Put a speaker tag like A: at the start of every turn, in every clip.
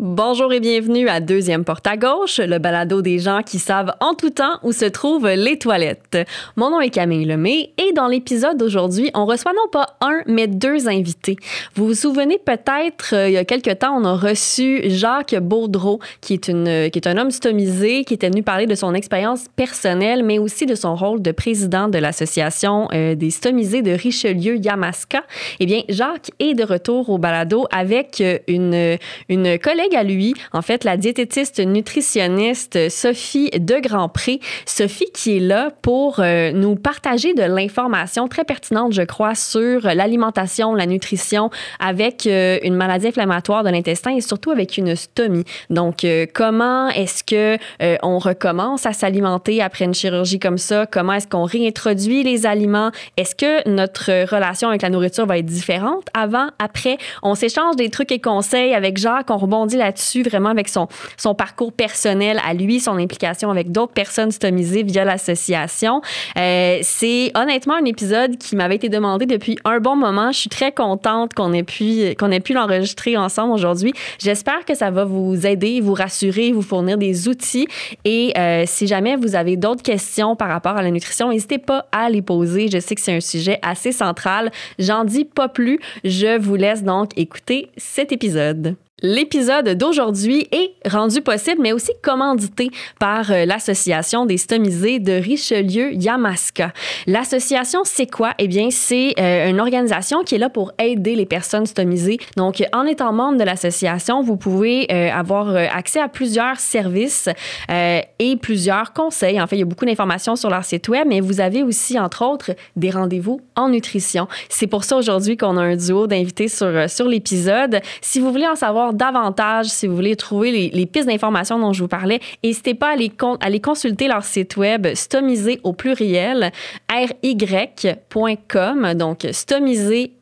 A: Bonjour et bienvenue à Deuxième Porte à gauche, le balado des gens qui savent en tout temps où se trouvent les toilettes. Mon nom est Camille Lemay et dans l'épisode d'aujourd'hui, on reçoit non pas un, mais deux invités. Vous vous souvenez peut-être, il y a quelque temps, on a reçu Jacques Baudreau, qui est un homme stomisé, qui était venu parler de son expérience personnelle, mais aussi de son rôle de président de l'association des stomisés de Richelieu-Yamaska. Eh bien, Jacques est de retour au balado avec une collègue à lui, en fait, la diététiste nutritionniste Sophie de Grandpré. Sophie qui est là pour nous partager de l'information très pertinente, je crois, sur l'alimentation, la nutrition avec une maladie inflammatoire de l'intestin et surtout avec une stomie. Donc, comment est-ce que on recommence à s'alimenter après une chirurgie comme ça? Comment est-ce qu'on réintroduit les aliments? Est-ce que notre relation avec la nourriture va être différente avant, après? On s'échange des trucs et conseils avec Jacques, on rebondit là-dessus vraiment avec son parcours personnel à lui, son implication avec d'autres personnes stomisées via l'association. C'est honnêtement un épisode qui m'avait été demandé depuis un bon moment. Je suis très contente qu'on ait pu l'enregistrer ensemble aujourd'hui. J'espère que ça va vous aider, vous rassurer, vous fournir des outils. Et si jamais vous avez d'autres questions par rapport à la nutrition, n'hésitez pas à les poser. Je sais que c'est un sujet assez central. J'en dis pas plus. Je vous laisse donc écouter cet épisode. L'épisode d'aujourd'hui est rendu possible, mais aussi commandité par l'Association des stomisés de Richelieu-Yamaska. L'association, c'est quoi? Eh bien, c'est une organisation qui est là pour aider les personnes stomisées. Donc, en étant membre de l'association, vous pouvez avoir accès à plusieurs services et plusieurs conseils. En fait, il y a beaucoup d'informations sur leur site web, mais vous avez aussi, entre autres, des rendez-vous en nutrition. C'est pour ça aujourd'hui qu'on a un duo d'invités sur l'épisode. Si vous voulez en savoir davantage, si vous voulez trouver les pistes d'informations dont je vous parlais, n'hésitez pas à aller consulter leur site web stomisé au pluriel ry.com, donc stomisé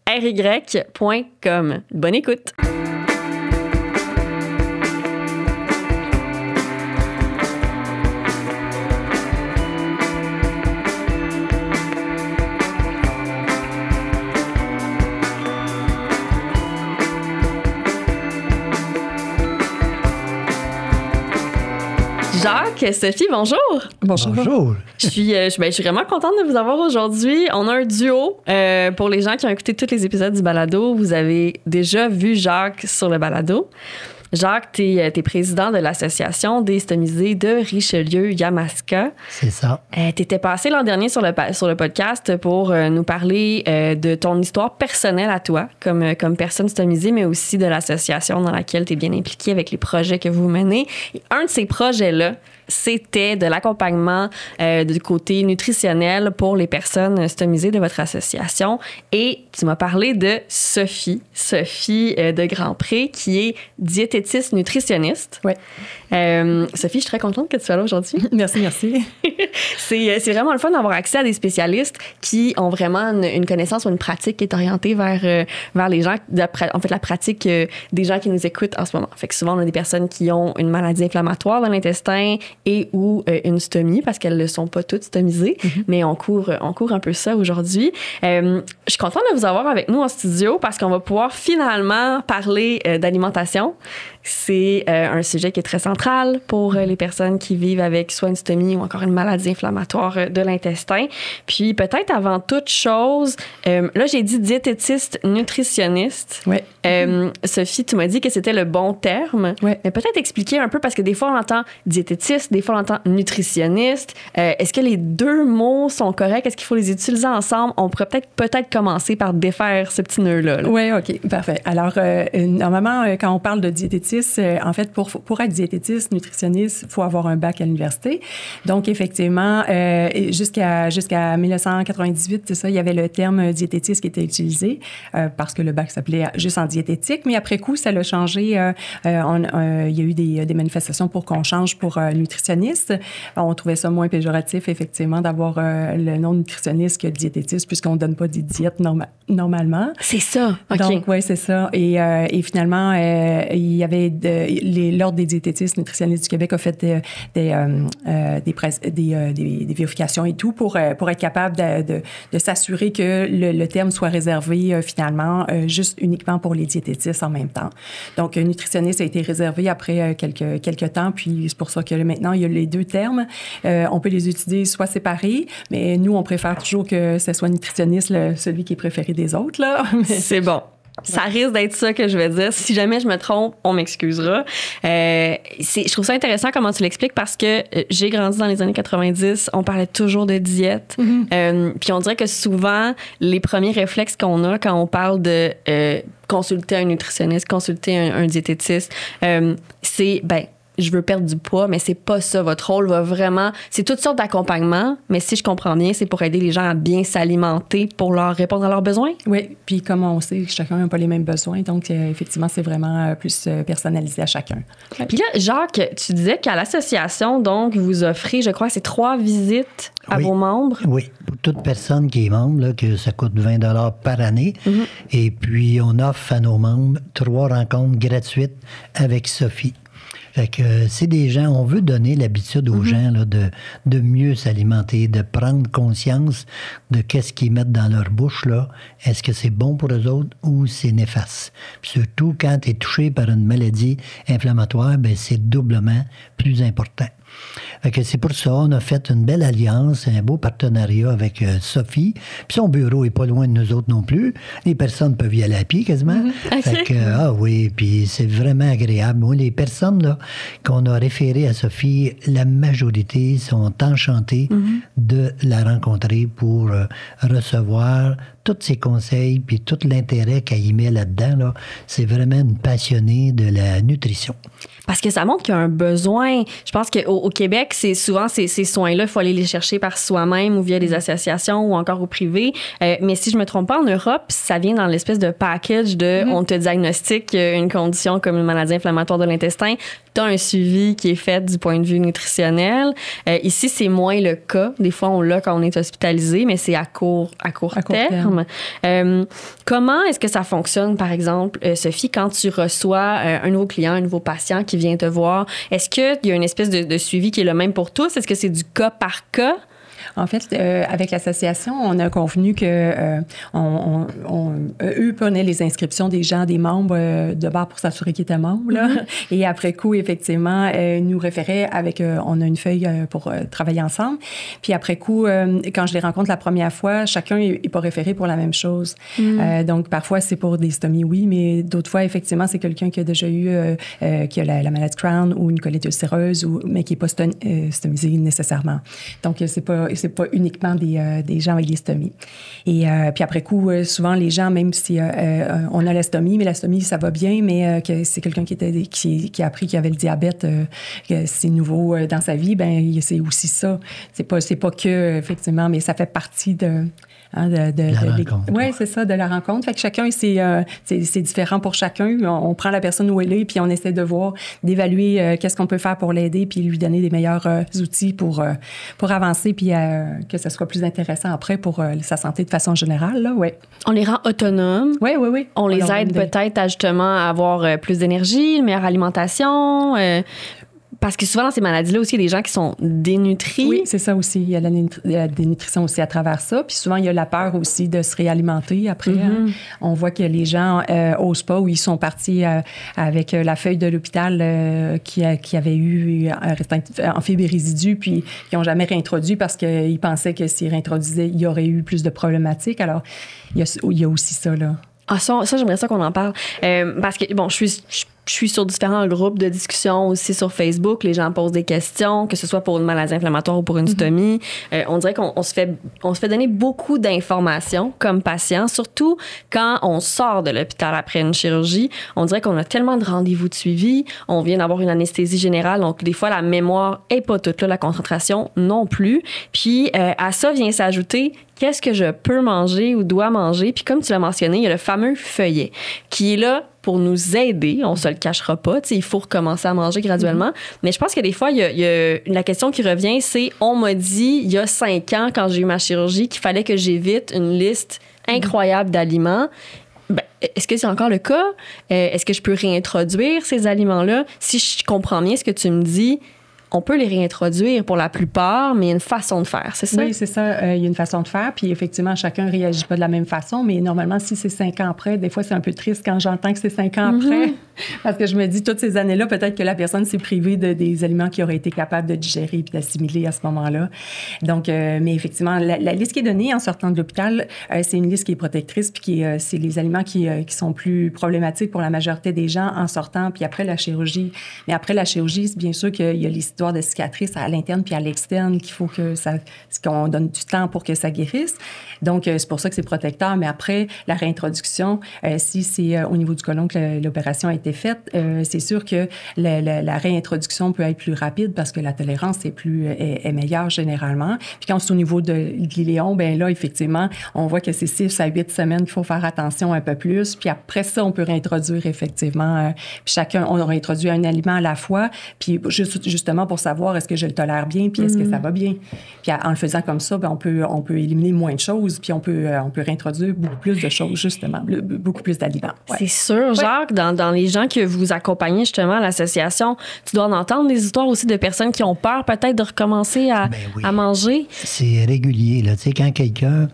A: ry.com. Bonne écoute! Jacques, Sophie, bonjour.
B: Bonjour.
A: Je suis vraiment contente de vous avoir aujourd'hui. On a un duo. Pour les gens qui ont écouté tous les épisodes du balado, vous avez déjà vu Jacques sur le balado. Jacques, tu es président de l'Association des stomisés de Richelieu-Yamaska.
B: C'est ça.
A: Tu étais passé l'an dernier sur le podcast pour nous parler de ton histoire personnelle à toi, comme personne stomisée, mais aussi de l'association dans laquelle tu es bien impliqué avec les projets que vous menez. Et un de ces projets-là, c'était de l'accompagnement du côté nutritionnel pour les personnes stomisées de votre association. Et tu m'as parlé de Sophie de Grandpré, qui est diététiste nutritionniste.
B: Oui.
A: Sophie, je suis très contente que tu sois là aujourd'hui.
B: Merci.
A: C'est vraiment le fun d'avoir accès à des spécialistes qui ont vraiment une connaissance ou une pratique qui est orientée vers les gens, en fait, la pratique des gens qui nous écoutent en ce moment. Fait que souvent, on a des personnes qui ont une maladie inflammatoire dans l'intestin et ou une stomie, parce qu'elles ne sont pas toutes stomisées, mais on court un peu ça aujourd'hui. Je suis contente de vous avoir avec nous en studio parce qu'on va pouvoir finalement parler d'alimentation. C'est un sujet qui est très central pour les personnes qui vivent avec soit une stomie ou encore une maladie inflammatoire de l'intestin. Puis peut-être avant toute chose, là j'ai dit diététiste nutritionniste.
B: Oui.
A: Sophie, tu m'as dit que c'était le bon terme.
B: Oui.
A: Mais peut-être expliquer un peu, parce que des fois on entend diététiste, des fois on entend nutritionniste. Est-ce que les deux mots sont corrects? Est-ce qu'il faut les utiliser ensemble? On pourrait peut-être commencer par défaire ce petit nœud-là.
B: Oui, OK, parfait. Alors, normalement, quand on parle de diététiste, en fait, pour être diététiste, nutritionniste, il faut avoir un bac à l'université. Donc, effectivement, jusqu'à 1998, c'est ça, il y avait le terme diététiste qui était utilisé parce que le bac s'appelait juste en diététique. Mais après coup, ça l'a changé. Il y a eu des manifestations pour qu'on change pour nutritionniste. nutritionniste. On trouvait ça moins péjoratif, effectivement, d'avoir le nom nutritionniste que diététiste, puisqu'on ne donne pas des diètes normalement.
A: C'est ça. OK.
B: Donc, oui, c'est ça. Et finalement, il y avait l'Ordre des diététistes nutritionnistes du Québec a fait des vérifications et tout pour être capable de s'assurer que le terme soit réservé finalement juste uniquement pour les diététistes en même temps. Donc, nutritionniste a été réservé après quelques temps, puis c'est pour ça que maintenant, il y a les deux termes. On peut les utiliser soit séparés, mais nous, on préfère toujours que ce soit nutritionniste celui qui est préféré des autres, là.
A: C'est bon. Ça risque d'être ça que je vais dire. Si jamais je me trompe, on m'excusera. Je trouve ça intéressant comment tu l'expliques parce que j'ai grandi dans les années 90. On parlait toujours de diète. Puis on dirait que souvent, les premiers réflexes qu'on a quand on parle de consulter un nutritionniste, consulter un diététiste, c'est, je veux perdre du poids, mais c'est pas ça. Votre rôle va vraiment... C'est toutes sortes d'accompagnements, mais si je comprends bien, c'est pour aider les gens à bien s'alimenter pour leur répondre à leurs besoins?
B: Oui, puis comme on sait, chacun n'a pas les mêmes besoins, donc effectivement, c'est vraiment plus personnalisé à chacun.
A: Ouais. Puis là, Jacques, tu disais qu'à l'association, donc, vous offrez, je crois, c'est 3 visites à vos membres?
C: Oui, pour toute personne qui est membre, là, que ça coûte 20 $ par année. Et puis, on offre à nos membres 3 rencontres gratuites avec Sophie. Fait que c'est des gens, on veut donner l'habitude aux gens là, de mieux s'alimenter, de prendre conscience de qu'est-ce qu'ils mettent dans leur bouche, là. Est-ce que c'est bon pour eux autres ou c'est néfaste? Puis surtout, quand tu es touché par une maladie inflammatoire, c'est doublement plus important. Fait que c'est pour ça on a fait une belle alliance, un beau partenariat avec Sophie. Puis son bureau est pas loin de nous autres non plus. Les personnes peuvent y aller à pied quasiment.
A: Okay.
C: Fait que, oui, puis c'est vraiment agréable. Moi, les personnes là, qu'on a référées à Sophie, la majorité sont enchantées de la rencontrer pour recevoir tous ses conseils puis tout l'intérêt qu'elle y met là-dedans. Là. C'est vraiment une passionnée de la nutrition.
A: Parce que ça montre qu'il y a un besoin. Je pense qu'au Québec, c'est souvent ces soins-là, il faut aller les chercher par soi-même ou via des associations ou encore au privé. Mais si je me trompe pas, en Europe, ça vient dans l'espèce de package de on te diagnostique une condition comme une maladie inflammatoire de l'intestin. Tu as un suivi qui est fait du point de vue nutritionnel. Ici, c'est moins le cas. Des fois, on l'a quand on est hospitalisé, mais c'est à court terme. Comment est-ce que ça fonctionne, par exemple, Sophie, quand tu reçois un nouveau client, un nouveau patient qui vient te voir? Est-ce qu'il y a une espèce de suivi qui est le même pour tous? Est-ce que c'est du cas par cas?
B: En fait, avec l'association, on a convenu que eux prenaient les inscriptions des gens, des membres de bord pour s'assurer qu'ils étaient membres. Là. Et après coup, effectivement, nous référaient avec... on a une feuille pour travailler ensemble. Puis après coup, quand je les rencontre la première fois, chacun n'est pas référé pour la même chose. Donc, parfois, c'est pour des stomies, oui, mais d'autres fois, effectivement, c'est quelqu'un qui a déjà eu qui a la maladie Crohn ou une colite ulcéreuse, mais qui n'est pas stomisé nécessairement. Donc, c'est pas uniquement des gens avec des stomies. Et puis après coup, souvent, les gens, même si on a la stomie, mais la stomie, ça va bien, mais que c'est quelqu'un qui a appris qu'il avait le diabète, que c'est nouveau dans sa vie, c'est aussi ça. C'est pas que, effectivement, mais ça fait partie de
C: la rencontre.
B: Oui, c'est ça, de la rencontre. Fait que chacun, c'est différent pour chacun. On prend la personne où elle est, puis on essaie de voir, d'évaluer qu'est-ce qu'on peut faire pour l'aider, puis lui donner des meilleurs outils pour avancer, puis que ce soit plus intéressant après pour sa santé de façon générale. Là, ouais.
A: On les rend autonomes.
B: Oui.
A: On les aide peut-être à justement avoir plus d'énergie, une meilleure alimentation. Parce que souvent, dans ces maladies-là aussi, il y a des gens qui sont dénutris.
B: Oui, c'est ça aussi. Il y a la dénutrition aussi à travers ça. Puis souvent, il y a la peur aussi de se réalimenter. Après, on voit que les gens n'osent pas ou ils sont partis avec la feuille de l'hôpital qui avait eu un amphibie résidu puis qui n'ont jamais réintroduit parce qu'ils pensaient que s'ils réintroduisaient, il y aurait eu plus de problématiques. Alors, il y a aussi ça, là.
A: Ah, ça j'aimerais ça qu'on en parle. Parce que, bon, je suis sur différents groupes de discussion aussi sur Facebook. Les gens posent des questions, que ce soit pour une maladie inflammatoire ou pour une stomie. On dirait qu'on se fait donner beaucoup d'informations comme patient, surtout quand on sort de l'hôpital après une chirurgie. On dirait qu'on a tellement de rendez-vous de suivi. On vient d'avoir une anesthésie générale, donc des fois, la mémoire est pas toute là, la concentration non plus. Puis à ça vient s'ajouter qu'est-ce que je peux manger ou dois manger. Puis comme tu l'as mentionné, il y a le fameux feuillet qui est là pour nous aider. On se le cachera pas. Il faut recommencer à manger graduellement. Mais je pense que des fois, il y a la question qui revient, c'est on m'a dit il y a 5 ans, quand j'ai eu ma chirurgie, qu'il fallait que j'évite une liste incroyable d'aliments. Ben, est-ce que c'est encore le cas? Est-ce que je peux réintroduire ces aliments-là? Si je comprends bien ce que tu me dis, on peut les réintroduire pour la plupart, mais il y a une façon de faire, c'est ça?
B: Oui, c'est ça. Il y a une façon de faire. Puis effectivement, chacun ne réagit pas de la même façon. Mais normalement, si c'est 5 ans après, des fois, c'est un peu triste quand j'entends que c'est 5 ans après. Parce que je me dis, toutes ces années-là, peut-être que la personne s'est privée des aliments qui auraient été capables de digérer et d'assimiler à ce moment-là. Donc, mais effectivement, la liste qui est donnée en sortant de l'hôpital, c'est une liste qui est protectrice. Puis c'est les aliments qui sont plus problématiques pour la majorité des gens en sortant, puis après la chirurgie. Mais après la chirurgie, c'est bien sûr qu'il y a l'histoire de cicatrices à l'interne puis à l'externe qu'il faut qu'on donne du temps pour que ça guérisse. Donc, c'est pour ça que c'est protecteur. Mais après, la réintroduction, si c'est au niveau du côlon que l'opération a été faite, c'est sûr que la réintroduction peut être plus rapide parce que la tolérance est meilleure généralement. Puis quand c'est au niveau de l'iléon, bien là, effectivement, on voit que c'est 6 à 8 semaines qu'il faut faire attention un peu plus. Puis après ça, on peut réintroduire effectivement. Puis on réintroduit un aliment à la fois. Puis justement pour savoir est-ce que je le tolère bien, puis est-ce que ça va bien. Puis en le faisant comme ça, bien, on peut éliminer moins de choses, puis on peut réintroduire beaucoup plus de choses, justement, beaucoup plus d'aliments. Ouais.
A: C'est sûr, Jacques, dans les gens que vous accompagnez justement à l'association, tu dois en entendre des histoires aussi de personnes qui ont peur peut-être de recommencer à manger.
C: C'est régulier, là. Tu sais, quand quelqu'un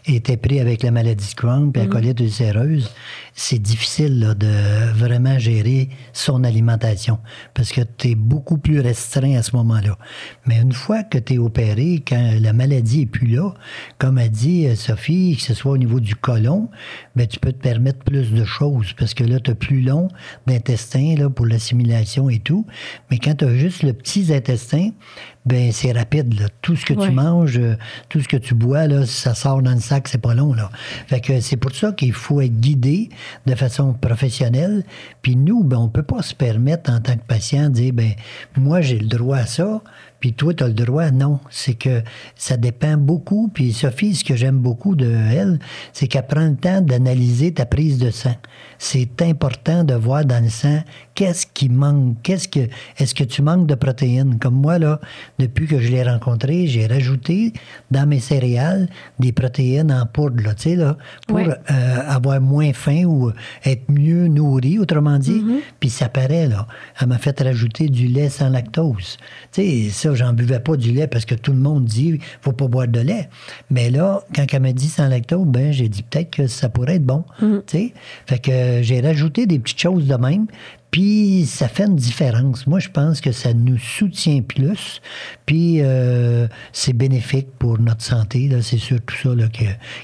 C: était pris avec la maladie de Crohn puis la colite ulcéreuse, c'est difficile là, de vraiment gérer son alimentation parce que tu es beaucoup plus restreint à ce moment-là. Mais une fois que tu es opéré, quand la maladie n'est plus là, comme a dit Sophie, que ce soit au niveau du côlon, bien, tu peux te permettre plus de choses parce que là, tu as plus long d'intestin là, pour l'assimilation et tout. Mais quand tu as juste le petit intestin, ben c'est rapide. Là. Tout ce que tu manges, tout ce que tu bois, là, ça sort dans le sac, c'est pas long. Là. Fait que c'est pour ça qu'il faut être guidé de façon professionnelle. Puis nous, ben, on peut pas se permettre en tant que patient de dire, ben moi, j'ai le droit à ça, puis toi, tu as le droit. Non, c'est que ça dépend beaucoup. Puis Sophie, ce que j'aime beaucoup de elle, c'est qu'elle prend le temps d'analyser ta prise de sang. C'est important de voir dans le sang qu'est-ce qui manque. Est-ce que tu manques de protéines? Comme moi, là, depuis que je l'ai rencontré, j'ai rajouté dans mes céréales des protéines en poudre, là, tu sais, là, pour avoir moins faim ou être mieux nourri, autrement dit. Puis ça paraît, là. Elle m'a fait rajouter du lait sans lactose. Tu sais, ça, j'en buvais pas du lait parce que tout le monde dit faut pas boire de lait. Mais là, quand elle m'a dit sans lactose, ben j'ai dit peut-être que ça pourrait être bon. Tu sais, fait que j'ai rajouté des petites choses de même. Puis ça fait une différence. Moi, je pense que ça nous soutient plus. Puis c'est bénéfique pour notre santé. Là, c'est surtout ça là,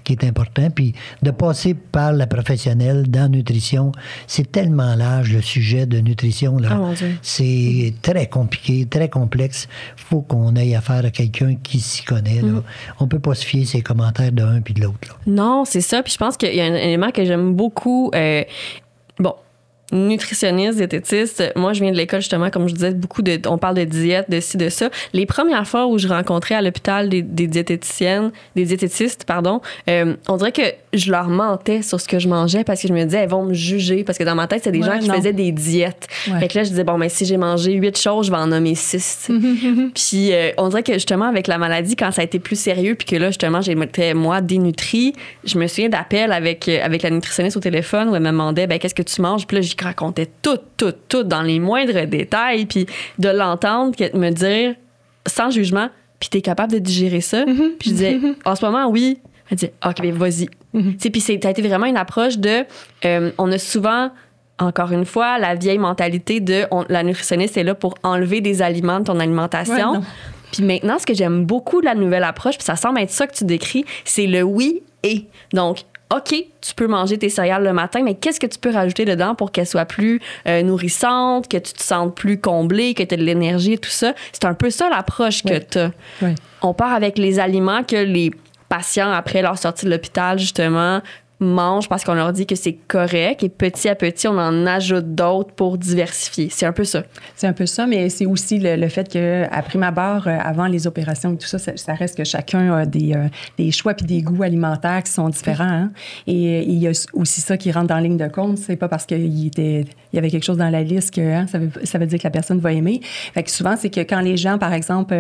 C: qui est important. Puis de passer par la professionnelle dans la nutrition, c'est tellement large le sujet de nutrition. Là.
A: Oh,
C: c'est très compliqué, très complexe. Il faut qu'on aille affaire à quelqu'un qui s'y connaît. Là. On peut pas se fier ses commentaires d'un puis de l'autre. Là.
A: Non, c'est ça. Puis je pense qu'il y a un élément que j'aime beaucoup. Nutritionniste, diététiste. Moi, je viens de l'école, justement, comme je disais, on parle de diète, de ci, de ça. Les premières fois où je rencontrais à l'hôpital des diététistes, on dirait que je leur mentais sur ce que je mangeais parce que je me disais, elles vont me juger. Parce que dans ma tête, c'est des gens qui faisaient des diètes. Fait que là, je disais, bon, mais si j'ai mangé 8 choses, je vais en nommer 6. Puis, on dirait que, justement, avec la maladie, quand ça a été plus sérieux, puis que là, justement, j'étais, moi, dénutrie, je me souviens d'appels avec la nutritionniste au téléphone où elle me demandait, ben, qu'est-ce que tu manges? Puis là, racontait tout dans les moindres détails, puis de l'entendre, me dire sans jugement, puis t'es capable de digérer ça? Puis je disais, en ce moment, oui. Elle disait, OK, bien, vas-y. Puis ça a été vraiment une approche de, on a souvent, encore une fois, la vieille mentalité de, la nutritionniste est là pour enlever des aliments de ton alimentation. Ouais, puis maintenant, ce que j'aime beaucoup de la nouvelle approche, puis ça semble être ça que tu décris, c'est le oui et. Donc, OK, tu peux manger tes céréales le matin, mais qu'est-ce que tu peux rajouter dedans pour qu'elles soient plus nourrissantes, que tu te sentes plus comblé, que tu aies de l'énergie et tout ça? C'est un peu ça l'approche que tu as. On part avec les aliments que les patients, après leur sortie de l'hôpital, justement, mangent parce qu'on leur dit que c'est correct et petit à petit, on en ajoute d'autres pour diversifier. C'est un peu ça.
B: C'est un peu ça, mais c'est aussi le fait qu'à prime abord, avant les opérations et tout ça, ça reste que chacun a des choix puis des goûts alimentaires qui sont différents. Hein? Et il y a aussi ça qui rentre en ligne de compte. C'est pas parce qu'il y avait quelque chose dans la liste que ça veut dire que la personne va aimer. Fait que souvent, c'est que quand les gens, par exemple,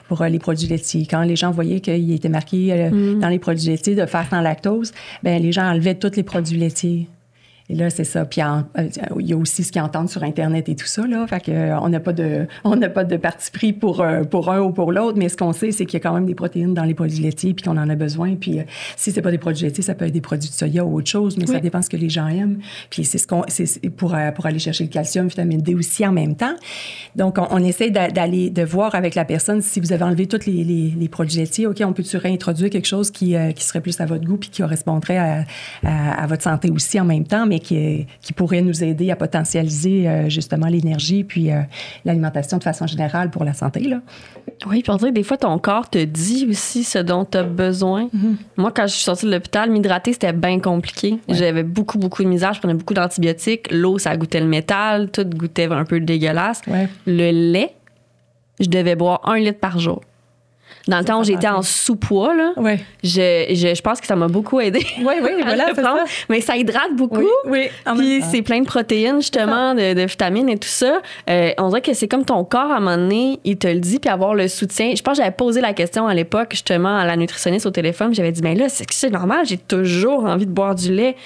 B: pour les produits laitiers, quand les gens voyaient qu'il était marqué dans les produits laitiers de faire sans lactose, ben les gens enlevaient tous les produits laitiers. Et là, c'est ça. Puis il y a aussi ce qu'ils entendent sur Internet et tout ça, là. Fait que on n'a pas de parti pris pour un ou pour l'autre, mais ce qu'on sait, c'est qu'il y a quand même des protéines dans les produits laitiers puis qu'on en a besoin. Puis si c'est pas des produits laitiers, ça peut être des produits de soya ou autre chose, mais ça dépend ce que les gens aiment. Puis c'est pour aller chercher le calcium, vitamine D aussi en même temps. Donc, on essaie de voir avec la personne si vous avez enlevé tous les produits laitiers, OK, on peut-tu réintroduire quelque chose qui serait plus à votre goût puis qui correspondrait à votre santé aussi en même temps, mais qui pourrait nous aider à potentialiser justement l'énergie puis l'alimentation de façon générale pour la santé, là.
A: Oui, puis on dirait que des fois, ton corps te dit aussi ce dont tu as besoin. Mm-hmm. Moi, quand je suis sortie de l'hôpital, m'hydrater, c'était bien compliqué. Ouais. J'avais beaucoup de misère. Je prenais beaucoup d'antibiotiques. L'eau, ça goûtait le métal. Tout goûtait un peu dégueulasse. Ouais. Le lait, je devais boire 1 litre par jour. Dans le temps où j'étais en sous-poids, là, je pense que ça m'a beaucoup aidé.
B: Oui, voilà, c'est ça.
A: Mais ça hydrate beaucoup.
B: Oui.
A: Puis c'est plein de protéines, justement, de vitamines et tout ça. On dirait que c'est comme ton corps, à un moment donné, il te le dit, puis avoir le soutien. Je pense que j'avais posé la question à l'époque, justement, à la nutritionniste au téléphone. J'avais dit, là, c'est normal, j'ai toujours envie de boire du lait.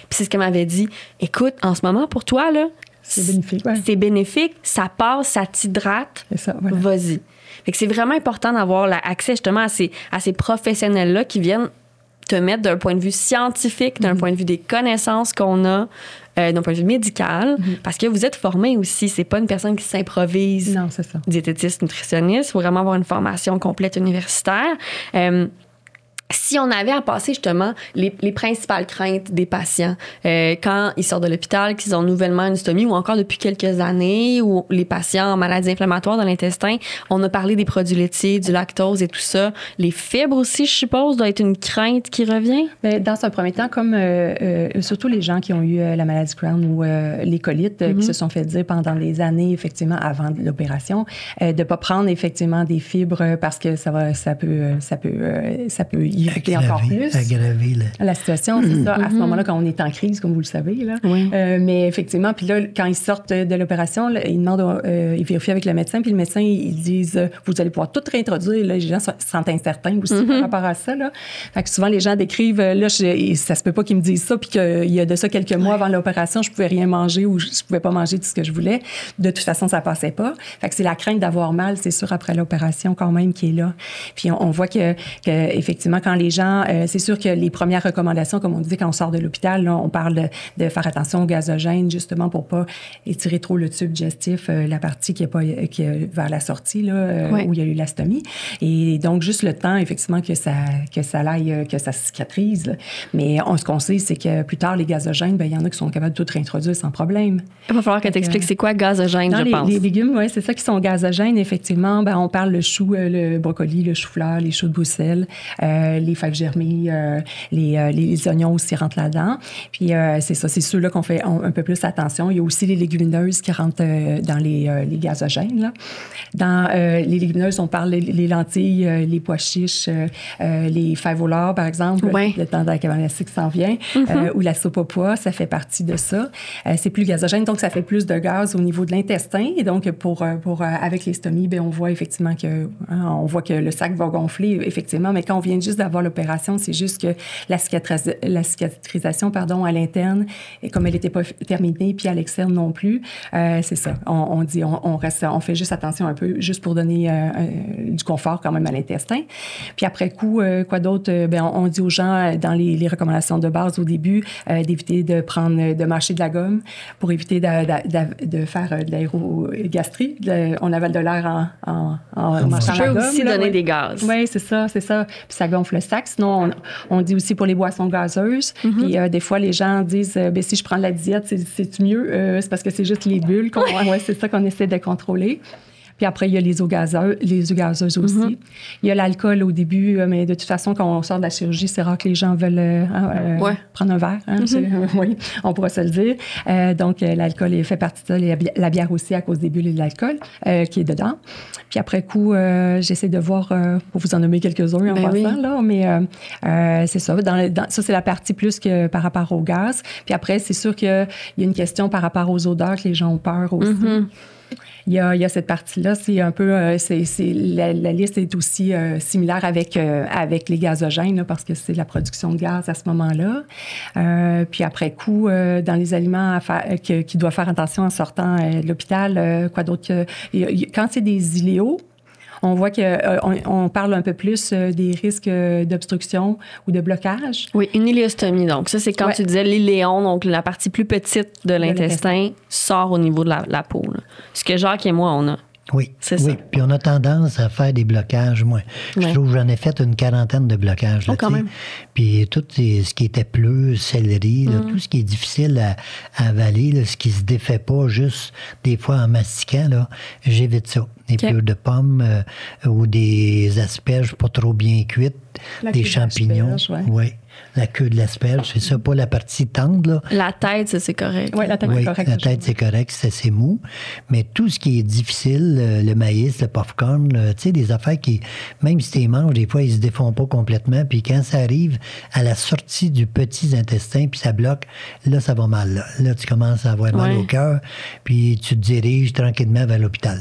A: Puis c'est ce qu'elle m'avait dit. Écoute, en ce moment, pour toi, là,
B: c'est bénéfique. Ouais.
A: C'est bénéfique, ça passe, ça t'hydrate.
B: C'est ça, voilà.
A: Vas-y. Fait que c'est vraiment important d'avoir accès justement à ces professionnels-là qui viennent te mettre d'un point de vue scientifique, d'un point de vue des connaissances qu'on a, d'un point de vue médical, parce que vous êtes formé aussi. C'est pas une personne qui s'improvise.
B: Non, c'est ça.
A: Diététiste, nutritionniste. Il faut vraiment avoir une formation complète universitaire. Si on avait à passer justement les principales craintes des patients quand ils sortent de l'hôpital, qu'ils ont nouvellement une stomie ou encore depuis quelques années, ou les patients en maladies inflammatoires dans l'intestin, on a parlé des produits laitiers, du lactose et tout ça. Les fibres aussi, je suppose, doit être une crainte qui revient?
B: Bien, dans un premier temps, comme surtout les gens qui ont eu la maladie Crohn ou les colites qui se sont fait dire pendant des années, effectivement, avant l'opération, de ne pas prendre effectivement des fibres parce que ça peut irriter encore plus
C: aggraver
B: la situation, c'est ça, à ce moment-là, quand on est en crise, comme vous le savez. Là.
A: Oui.
B: Mais effectivement, puis là, quand ils sortent de l'opération, là, ils demandent, ils vérifient avec le médecin, puis le médecin, ils disent, vous allez pouvoir tout réintroduire. Là, les gens se sentent incertains aussi par rapport à ça. Là. Fait que souvent, les gens décrivent, là, ça se peut pas qu'ils me disent ça, puis qu'il y a de ça quelques mois avant l'opération, je pouvais rien manger ou je pouvais pas manger tout ce que je voulais. De toute façon, ça passait pas. Fait que c'est la crainte d'avoir mal, c'est sûr, après l'opération quand même, qui est là. Puis on voit que effectivement, quand les gens, c'est sûr que les premières recommandations, comme on dit quand on sort de l'hôpital, là, on parle de faire attention au gazogène, justement pour pas étirer trop le tube digestif, la partie qui est vers la sortie, là, où il y a eu la stomie. Et donc, juste le temps, effectivement, que ça cicatrise. Mais ce qu'on sait, c'est que plus tard, les gazogènes, il y en a qui sont capables de tout réintroduire sans problème.
A: Il va falloir que tu expliques c'est quoi gazogène, je pense.
B: Les légumes, oui, c'est ça qui sont gazogènes, effectivement. On parle le chou, le brocoli, le chou-fleur, les choux de Bruxelles, les fèves germées, les oignons aussi rentrent là-dedans. Puis c'est ça, c'est ceux-là qu'on fait un peu plus attention. Il y a aussi les légumineuses qui rentrent dans les gazogènes. Là. Dans les légumineuses, on parle les lentilles, les pois chiches, les fèves au lard, par exemple, le temps de la cabanossie qui s'en vient, ou la soupe aux pois, ça fait partie de ça. C'est plus gazogène, donc ça fait plus de gaz au niveau de l'intestin. Et donc, avec les stomies, on voit effectivement que le sac va gonfler, effectivement, mais quand on vient juste d'avoir l'opération, c'est juste que la cicatrisation, à l'interne, et comme elle n'était pas terminée, puis à l'externe non plus, c'est ça. On fait juste attention un peu, juste pour donner du confort quand même à l'intestin. Puis après coup, quoi d'autre? On dit aux gens, dans les recommandations de base au début, d'éviter de mâcher de la gomme pour éviter de faire de l'aérogastrie. On avale de l'air en mâchant la gomme.
A: Ça peut aussi donner des gaz.
B: Oui, c'est ça. Puis ça gonfle le sac. Sinon, on dit aussi pour les boissons gazeuses. Puis des fois, les gens disent, si je prends de la diète, c'est mieux. C'est parce que c'est juste les bulles. C'est ça qu'on essaie de contrôler. Puis après, il y a les eaux gazeuses aussi. Il y a l'alcool au début, mais de toute façon, quand on sort de la chirurgie, c'est rare que les gens veulent prendre un verre. Hein, oui, on pourra se le dire. Donc, l'alcool fait partie de ça. La bière aussi, à cause des bulles et de l'alcool qui est dedans. Puis après coup, j'essaie de voir, pour vous en nommer quelques-uns en passant, là, mais c'est ça. Ça, c'est la partie plus que par rapport au gaz. Puis après, c'est sûr qu'il y a une question par rapport aux odeurs que les gens ont peur aussi. Il y a cette partie-là, c'est un peu, la liste est aussi similaire avec les gazogènes, là, parce que c'est la production de gaz à ce moment-là. Puis après coup, dans les aliments qui doivent faire attention en sortant de l'hôpital, quoi d'autre? Quand c'est des iléaux, on voit qu'on parle un peu plus des risques d'obstruction ou de blocage.
A: Oui, une iléostomie. Donc, ça, c'est quand tu disais l'iléon, donc la partie plus petite de l'intestin, sort au niveau de la peau. Là. Ce que Jacques et moi, on a.
C: Oui,
A: c'est ça.
C: Puis on a tendance à faire des blocages. Moi, je trouve que j'en ai fait une 40aine de blocages. Là,
A: quand même.
C: Puis tout ce qui était pleu, céleri, là, tout ce qui est difficile à avaler, là, ce qui se défait pas juste des fois en mastiquant, là, j'évite ça. Des pleurs de pommes ou des asperges pas trop bien cuites, des champignons. Oui. La queue de l'asperge, c'est ça, pas la partie tendre. Là.
A: La tête, ça, c'est correct.
B: Oui, la tête, c'est correct.
C: La tête, c'est correct, c'est mou. Mais tout ce qui est difficile, le maïs, le popcorn, tu sais, des affaires qui, même si tu les manges, des fois, ils se défont pas complètement. Puis quand ça arrive à la sortie du petit intestin, puis ça bloque, là, ça va mal. Là, tu commences à avoir mal au cœur, puis tu te diriges tranquillement vers l'hôpital.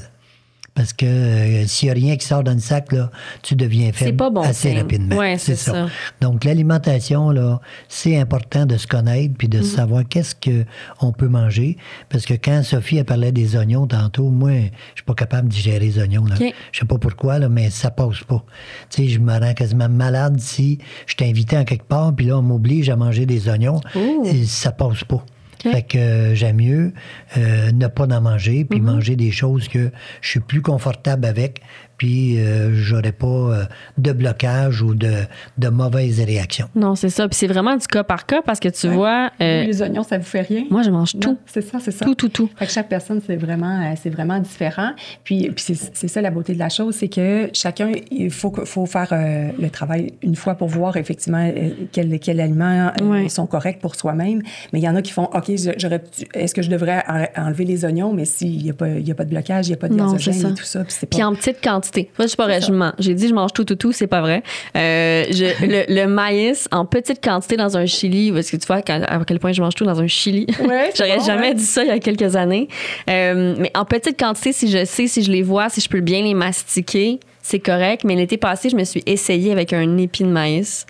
C: Parce que s'il n'y a rien qui sort dans le sac, là, tu deviens faible assez rapidement.
A: Oui, c'est ça.
C: Donc, l'alimentation, là, c'est important de se connaître puis de savoir qu'est-ce qu'on peut manger. Parce que quand Sophie elle parlait des oignons tantôt, moi, je suis pas capable de digérer les oignons. Là. Je sais pas pourquoi, là, mais ça passe pas. Tu sais, je me rends quasiment malade si je suis invité en quelque part puis là, on m'oblige à manger des oignons. Et ça passe pas. Fait que j'aime mieux ne pas en manger, puis manger des choses que je suis plus confortable avec, puis j'aurais pas de blocage ou de mauvaises réactions.
A: Non, c'est ça. Puis c'est vraiment du cas par cas parce que tu vois...
B: les oignons, ça vous fait rien?
A: Moi, je mange tout.
B: Non, c'est ça.
A: Tout.
B: Fait que chaque personne, c'est vraiment différent. Puis c'est ça la beauté de la chose, c'est que chacun, il faut faire le travail une fois pour voir effectivement quels aliments sont corrects pour soi-même. Mais il y en a qui font, OK, est-ce que je devrais enlever les oignons? Mais s'il n'y a pas de blocage, il n'y a pas de gazogène et tout ça.
A: Puis en petite quantité. Moi, je suis pas vrai, j'ai dit je mange tout, c'est pas vrai. Le maïs en petite quantité dans un chili, parce que tu vois à quel point je mange tout dans un chili.
B: Ouais,
A: j'aurais jamais dit ça il y a quelques années. Mais en petite quantité, si je les vois, si je peux bien les mastiquer, c'est correct. Mais l'été passé, je me suis essayée avec un épi de maïs.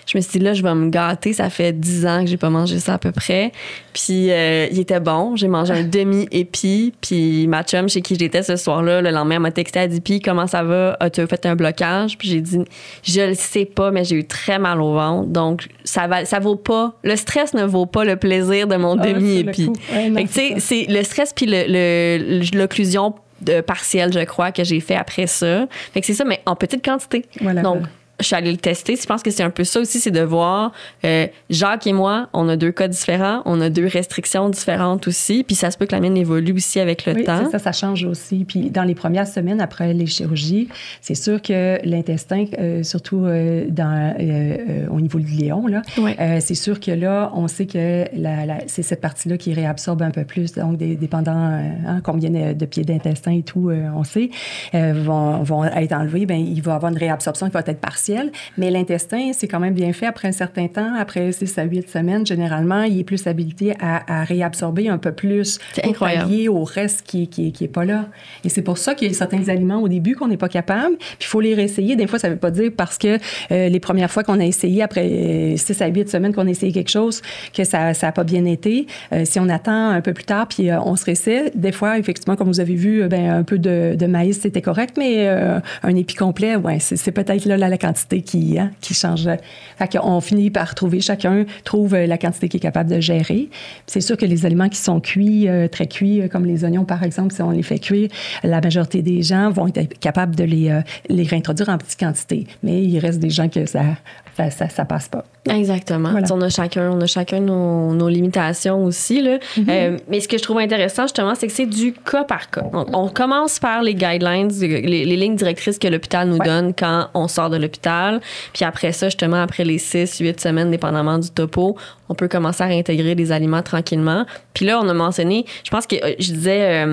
A: Je me suis dit, là, je vais me gâter. Ça fait 10 ans que j'ai pas mangé ça à peu près. Puis, il était bon. J'ai mangé un demi-épi. Puis, ma chum, chez qui j'étais ce soir-là, le lendemain, elle m'a texté, elle dit, puis, comment ça va? As-tu fait un blocage? Puis, j'ai dit, je le sais pas, mais j'ai eu très mal au ventre. Donc, ça vaut pas. Le stress ne vaut pas le plaisir de mon demi-épi. Fait que, tu sais, c'est le stress puis l'occlusion partielle, je crois, que j'ai fait après ça. Fait que c'est ça, mais en petite quantité.
B: Voilà.
A: Donc, je suis allée le tester. Je pense que c'est un peu ça aussi, c'est de voir Jacques et moi, on a 2 cas différents, on a 2 restrictions différentes aussi, puis ça se peut que la mienne évolue aussi avec le temps.
B: Ça change aussi. Puis dans les premières semaines après les chirurgies, c'est sûr que l'intestin, surtout au niveau de l'iléon, là, c'est sûr que là, on sait que c'est cette partie-là qui réabsorbe un peu plus. Donc, dépendant combien de pieds d'intestin et tout, on sait, vont être enlevés, bien, il va y avoir une réabsorption qui va être partielle. Mais l'intestin, c'est quand même bien fait après un certain temps. Après 6 à 8 semaines, généralement, il est plus habilité à réabsorber un peu plus pour pallier au reste qui est pas là. Et c'est pour ça qu'il y a certains aliments au début qu'on n'est pas capable. Puis il faut les réessayer. Des fois, ça ne veut pas dire parce que les premières fois qu'on a essayé, après 6 à 8 semaines qu'on a essayé quelque chose, que ça n'a pas bien été. Si on attend un peu plus tard puis on se réessaie, des fois, effectivement, comme vous avez vu, un peu de maïs, c'était correct, mais un épi complet, c'est peut-être là la quantité qui change. Fait qu'on finit par chacun trouve la quantité qu'il est capable de gérer. Puis c'est sûr que les aliments qui sont cuits, très cuits, comme les oignons, par exemple, si on les fait cuire, la majorité des gens vont être capables de les réintroduire en petite quantité. Mais il reste des gens que ça passe pas.
A: Exactement.
B: Voilà.
A: On a chacun nos limitations aussi. Là. Mais ce que je trouve intéressant, justement, c'est que c'est du cas par cas. On commence par les guidelines, les lignes directrices que l'hôpital nous donne quand on sort de l'hôpital. Puis après ça, justement, après les 6-8 semaines, dépendamment du topo, on peut commencer à réintégrer des aliments tranquillement. Puis là, on a mentionné, je pense que je disais...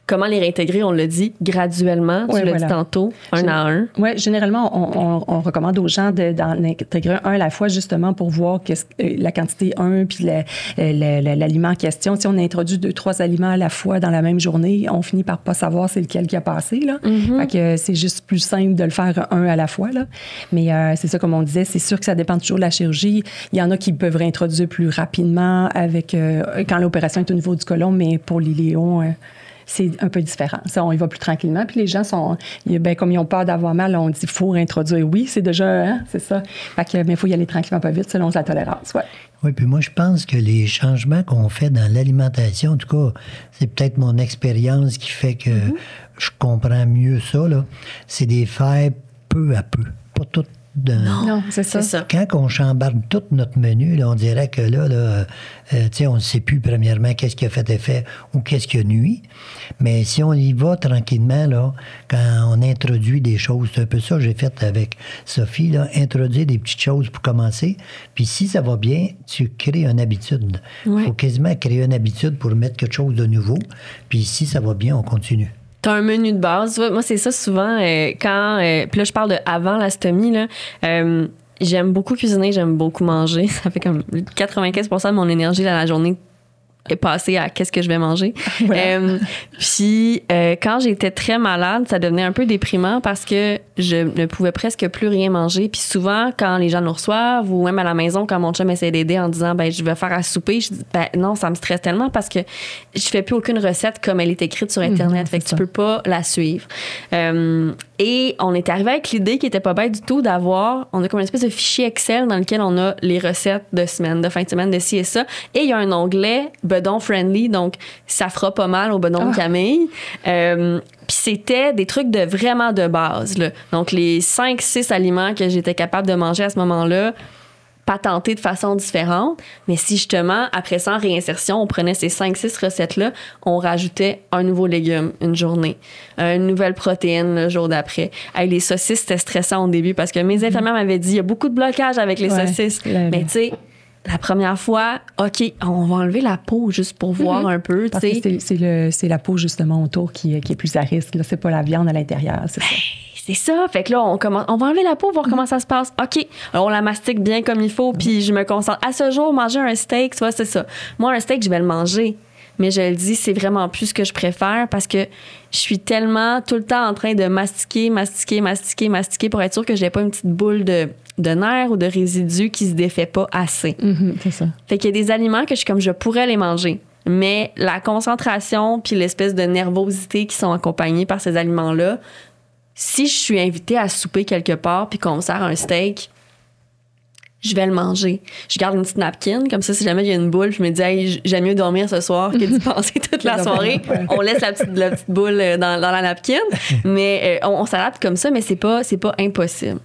A: comment les réintégrer, on l'a dit, graduellement, tu l'as dit tantôt, un à un.
B: Oui, généralement, on recommande aux gens d'en intégrer un à la fois, justement, pour voir la quantité puis l'aliment en question. Si on introduit 2-3 aliments à la fois dans la même journée, on finit par pas savoir c'est lequel qui a passé, là. Fait que c'est juste plus simple de le faire un à la fois, là. Mais c'est ça, comme on disait, c'est sûr que ça dépend toujours de la chirurgie. Il y en a qui peuvent réintroduire plus rapidement avec quand l'opération est au niveau du côlon, mais pour les léons... c'est un peu différent. Ça, on y va plus tranquillement. Puis les gens comme ils ont peur d'avoir mal, on dit qu'il faut réintroduire. Oui, c'est déjà, c'est ça. Fait que, mais il faut y aller tranquillement, pas vite, selon sa tolérance. Ouais.
C: Oui, puis moi, je pense que les changements qu'on fait dans l'alimentation, en tout cas, c'est peut-être mon expérience qui fait que je comprends mieux ça, là. C'est des faire peu à peu, pas tout
B: Non, c'est ça.
C: Quand on chambarde tout notre menu, là, on dirait que là on ne sait plus, premièrement, qu'est-ce qui a fait effet ou qu'est-ce qui a nuit. Mais si on y va tranquillement, là, quand on introduit des choses, c'est un peu ça que j'ai fait avec Sophie, là, introduire des petites choses pour commencer. Puis si ça va bien, tu crées une habitude. Il faut quasiment créer une habitude pour mettre quelque chose de nouveau. Puis si ça va bien, on continue.
A: T'as un menu de base. Moi, c'est ça souvent quand... puis là, je parle de avant la stomie, là. J'aime beaucoup cuisiner, j'aime beaucoup manger. Ça fait comme 95% de mon énergie dans la journée est passée à qu'est-ce que je vais manger. Puis quand j'étais très malade, ça devenait un peu déprimant parce que je ne pouvais presque plus rien manger. Puis souvent, quand les gens nous reçoivent ou même à la maison, quand mon chum essaie d'aider en disant je vais faire à souper, je dis non, ça me stresse tellement parce que je fais plus aucune recette comme elle est écrite sur Internet. Fait que tu peux pas la suivre. Et on est arrivé avec l'idée qui était pas bête du tout on a comme une espèce de fichier Excel dans lequel on a les recettes de semaine, de fin de semaine, de ci et ça. Et il y a un onglet bedon friendly, donc ça fera pas mal au bedon de Camille. Puis c'était des trucs vraiment de base, là. Donc les 5-6 aliments que j'étais capable de manger à ce moment-là, patentés de façon différente. Mais si justement, après ça, en réinsertion, on prenait ces 5-6 recettes-là, on rajoutait un nouveau légume une journée, une nouvelle protéine le jour d'après. Avec les saucisses, c'était stressant au début parce que mes infirmières m'avaient dit il y a beaucoup de blocage avec les saucisses. Mais tu sais, la première fois, OK, on va enlever la peau juste pour voir un peu.
B: Parce que c'est la peau, justement, autour qui est plus à risque. Là, c'est pas la viande à l'intérieur, c'est ça.
A: C'est ça. Fait que là, on va enlever la peau, voir comment ça se passe. OK. Alors, on la mastique bien comme il faut, puis je me concentre. À ce jour, manger un steak, tu vois, c'est ça. Moi, un steak, je vais le manger. Mais je le dis, c'est vraiment plus ce que je préfère parce que je suis tellement tout le temps en train de mastiquer pour être sûre que je n'ai pas une petite boule de nerfs ou de résidus qui se défait pas assez.
B: C'est ça.
A: Fait qu'il y a des aliments que je pourrais les manger. Mais la concentration puis l'espèce de nervosité qui sont accompagnées par ces aliments-là, si je suis invitée à souper quelque part puis qu'on me sert un steak, je vais le manger. Je garde une petite napkin, comme ça, si jamais il y a une boule, je me dis, hey, j'aime mieux dormir ce soir que d'y penser toute la soirée. On laisse la petite boule dans la napkin, mais on s'adapte comme ça, mais c'est pas impossible.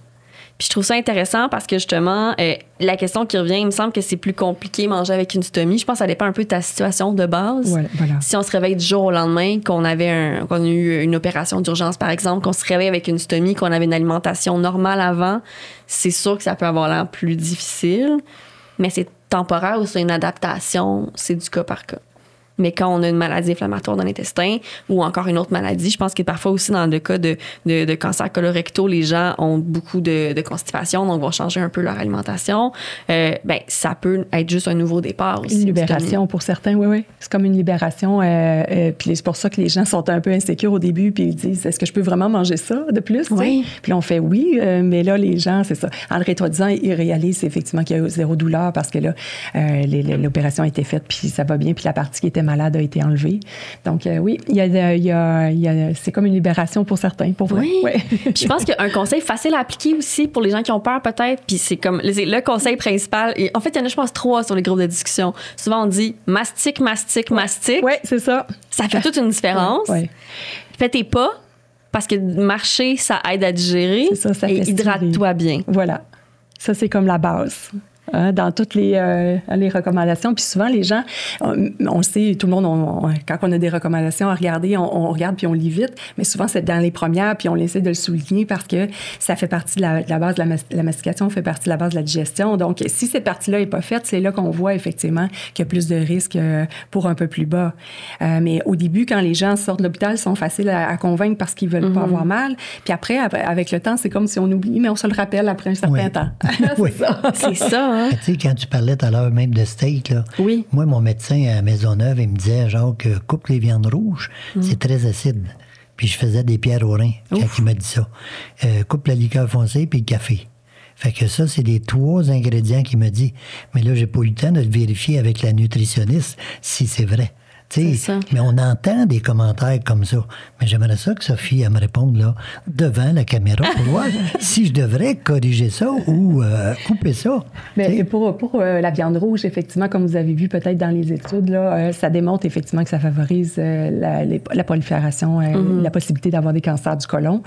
A: Puis je trouve ça intéressant parce que justement, la question qui revient, il me semble que c'est plus compliqué manger avec une stomie. Je pense que ça dépend un peu de ta situation de base.
B: Voilà.
A: Si on se réveille du jour au lendemain, qu'on a eu une opération d'urgence, par exemple, qu'on se réveille avec une stomie, qu'on avait une alimentation normale avant, c'est sûr que ça peut avoir l'air plus difficile, mais c'est temporaire ou c'est une adaptation, c'est du cas par cas. Mais quand on a une maladie inflammatoire dans l'intestin ou encore une autre maladie, je pense que parfois aussi dans le cas de cancer colorectal, les gens ont beaucoup de constipation, donc vont changer un peu leur alimentation. Ça peut être juste un nouveau départ aussi.
B: Une libération pour certains, oui. C'est comme une libération. Puis c'est pour ça que les gens sont un peu insécures au début, puis ils disent, est-ce que je peux vraiment manger ça de plus?
A: Oui.
B: Puis là, on fait oui, mais là, les gens, c'est ça. En le réintroduisant, ils réalisent effectivement qu'il y a zéro douleur parce que là, l'opération a été faite, puis ça va bien, puis la partie qui était malade a été enlevée. Donc, oui, c'est comme une libération pour certains, pour vrai.
A: Oui. Puis je pense qu'un conseil facile à appliquer aussi pour les gens qui ont peur, peut-être, puis c'est comme le conseil principal. Et en fait, il y en a, je pense, 3 sur les groupes de discussion. Souvent, on dit mastique.
B: Oui, c'est ça.
A: Ça fait toute une différence.
B: Oui.
A: Fais tes pas, parce que marcher, ça aide à digérer.
B: C'est ça
A: et hydrate-toi bien.
B: Voilà. Ça, c'est comme la base. dans toutes les recommandations. Puis souvent, les gens, on sait, tout le monde, quand on a des recommandations à regarder, on regarde puis on lit vite, mais souvent, c'est dans les premières, puis on essaie de le souligner parce que ça fait partie de la base de la mastication, fait partie de la base de la digestion. Donc, si cette partie-là n'est pas faite, c'est là qu'on voit effectivement qu'il y a plus de risques pour un peu plus bas. Mais au début, quand les gens sortent de l'hôpital, ils sont faciles à convaincre parce qu'ils veulent pas avoir mal. Puis après, avec le temps, c'est comme si on oublie, mais on se le rappelle après un certain temps.
C: Oui.
A: C'est ça, hein?
C: Tu sais, quand tu parlais tout à l'heure même de steak, là,
A: oui.
C: Moi, mon médecin à Maisonneuve, il me disait, genre, que coupe les viandes rouges, c'est très acide. Puis je faisais des pierres aux reins quand il m'a dit ça. Coupe la liqueur foncée puis le café. Fait que ça, c'est les 3 ingrédients qu'il m'a dit. Mais là, j'ai pas eu le temps de le vérifier avec la nutritionniste si c'est vrai. Mais on entend des commentaires comme ça. Mais j'aimerais ça que Sophie elle me réponde là, devant la caméra pour voir si je devrais corriger ça ou couper ça.
B: Mais pour la viande rouge, effectivement, comme vous avez vu peut-être dans les études, là, ça démontre effectivement que ça favorise la prolifération, la possibilité d'avoir des cancers du côlon.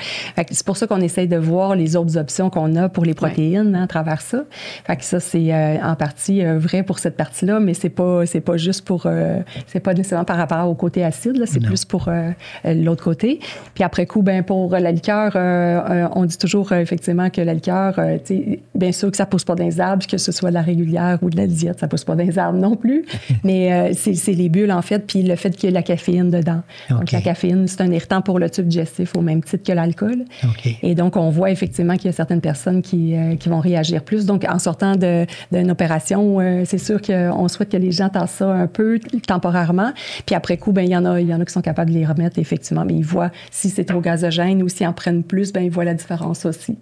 B: C'est pour ça qu'on essaye de voir les autres options qu'on a pour les protéines à travers ça. Fait que ça, c'est en partie vrai pour cette partie-là, mais c'est pas juste pour... c'est pas nécessairement par rapport au côté acide, là, c'est plus pour l'autre côté. Puis après coup, pour la liqueur, on dit toujours effectivement que la liqueur, bien sûr que ça ne pousse pas dans les arbres, que ce soit de la régulière ou de la diète, ça ne pousse pas dans les arbres non plus, mais c'est les bulles en fait, puis le fait qu'il y ait la caféine dedans. Okay. Donc la caféine, c'est un irritant pour le tube digestif au même titre que l'alcool.
C: Okay.
B: Et donc on voit effectivement qu'il y a certaines personnes qui vont réagir plus. Donc en sortant d'une opération, c'est sûr qu'on souhaite que les gens tassent ça un peu temporairement. Puis après coup, il y en a qui sont capables de les remettre, effectivement. Mais ils voient si c'est trop gazogène ou s'ils en prennent plus, ils voient la différence aussi.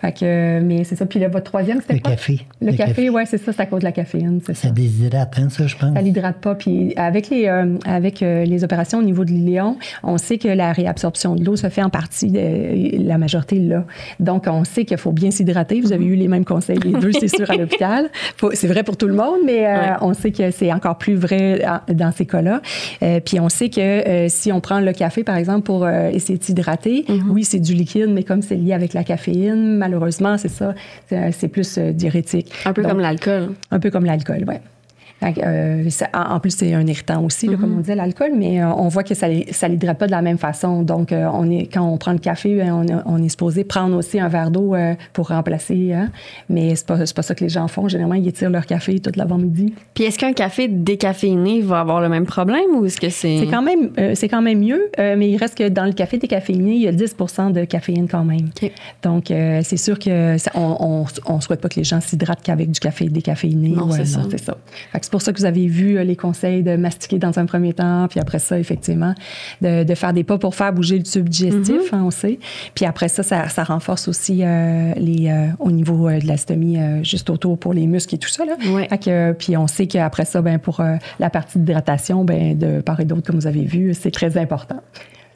B: Fait que, mais c'est ça. Puis là, votre troisième, c'était quoi?
C: Café.
B: Le café, oui, c'est ça, c'est à cause de la caféine.
C: Ça déshydrate, hein, ça, je pense.
B: Ça l'hydrate pas. Puis avec les opérations au niveau de l'iléon, on sait que la réabsorption de l'eau se fait en partie, la majorité là. Donc, on sait qu'il faut bien s'hydrater. Vous avez eu les mêmes conseils, les deux, c'est sûr, à l'hôpital. C'est vrai pour tout le monde, mais on sait que c'est encore plus vrai dans ces cas-là. Puis on sait que si on prend le café, par exemple, pour essayer de s'hydrater, oui, c'est du liquide, mais comme c'est lié avec la caféine, malheureusement, c'est ça, c'est plus diurétique.
A: Un peu comme l'alcool.
B: Un peu comme l'alcool, oui. En plus, c'est un irritant aussi, là, comme on disait, l'alcool, mais on voit que ça l'hydrate pas de la même façon. Donc, quand on prend le café, on est supposé prendre aussi un verre d'eau pour remplacer. Hein? Mais c'est pas ça que les gens font. Généralement, ils étirent leur café toute l'avant-midi.
A: Puis, est-ce qu'un café décaféiné va avoir le même problème ou est-ce que c'est...
B: C'est quand même mieux, mais il reste que dans le café décaféiné, il y a 10 % de caféine quand même. Okay. Donc, c'est sûr que on souhaite pas que les gens s'hydratent qu'avec du café décaféiné.
A: Non, c'est ça.
B: C'est pour ça que vous avez vu les conseils de mastiquer dans un premier temps, puis après ça, effectivement, de faire des pas pour faire bouger le tube digestif, on sait. Puis après ça renforce aussi au niveau de la stomie, juste autour pour les muscles et tout ça. Là.
A: Ouais.
B: Puis on sait qu'après ça, pour la partie d'hydratation, de part et d'autre, comme vous avez vu, c'est très important.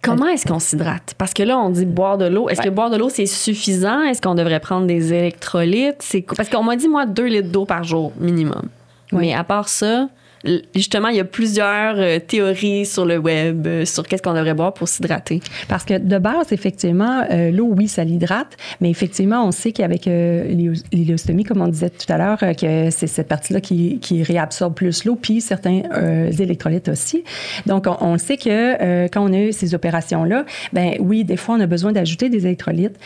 A: Comment est-ce qu'on s'hydrate? Parce que là, on dit boire de l'eau. Est-ce que boire de l'eau, c'est suffisant? Est-ce qu'on devrait prendre des électrolytes? Parce qu'on m'a dit, moi, 2 litres d'eau par jour, minimum. Oui. Mais à part ça, justement, il y a plusieurs théories sur le web sur qu'est-ce qu'on devrait boire pour s'hydrater. Parce que
B: de base, effectivement, l'eau, oui, ça l'hydrate, mais effectivement, on sait qu'avec l'iléostomie, comme on disait tout à l'heure, que c'est cette partie-là qui réabsorbe plus l'eau, puis certains électrolytes aussi. Donc, on sait que quand on a eu ces opérations-là, oui, des fois, on a besoin d'ajouter des électrolytes.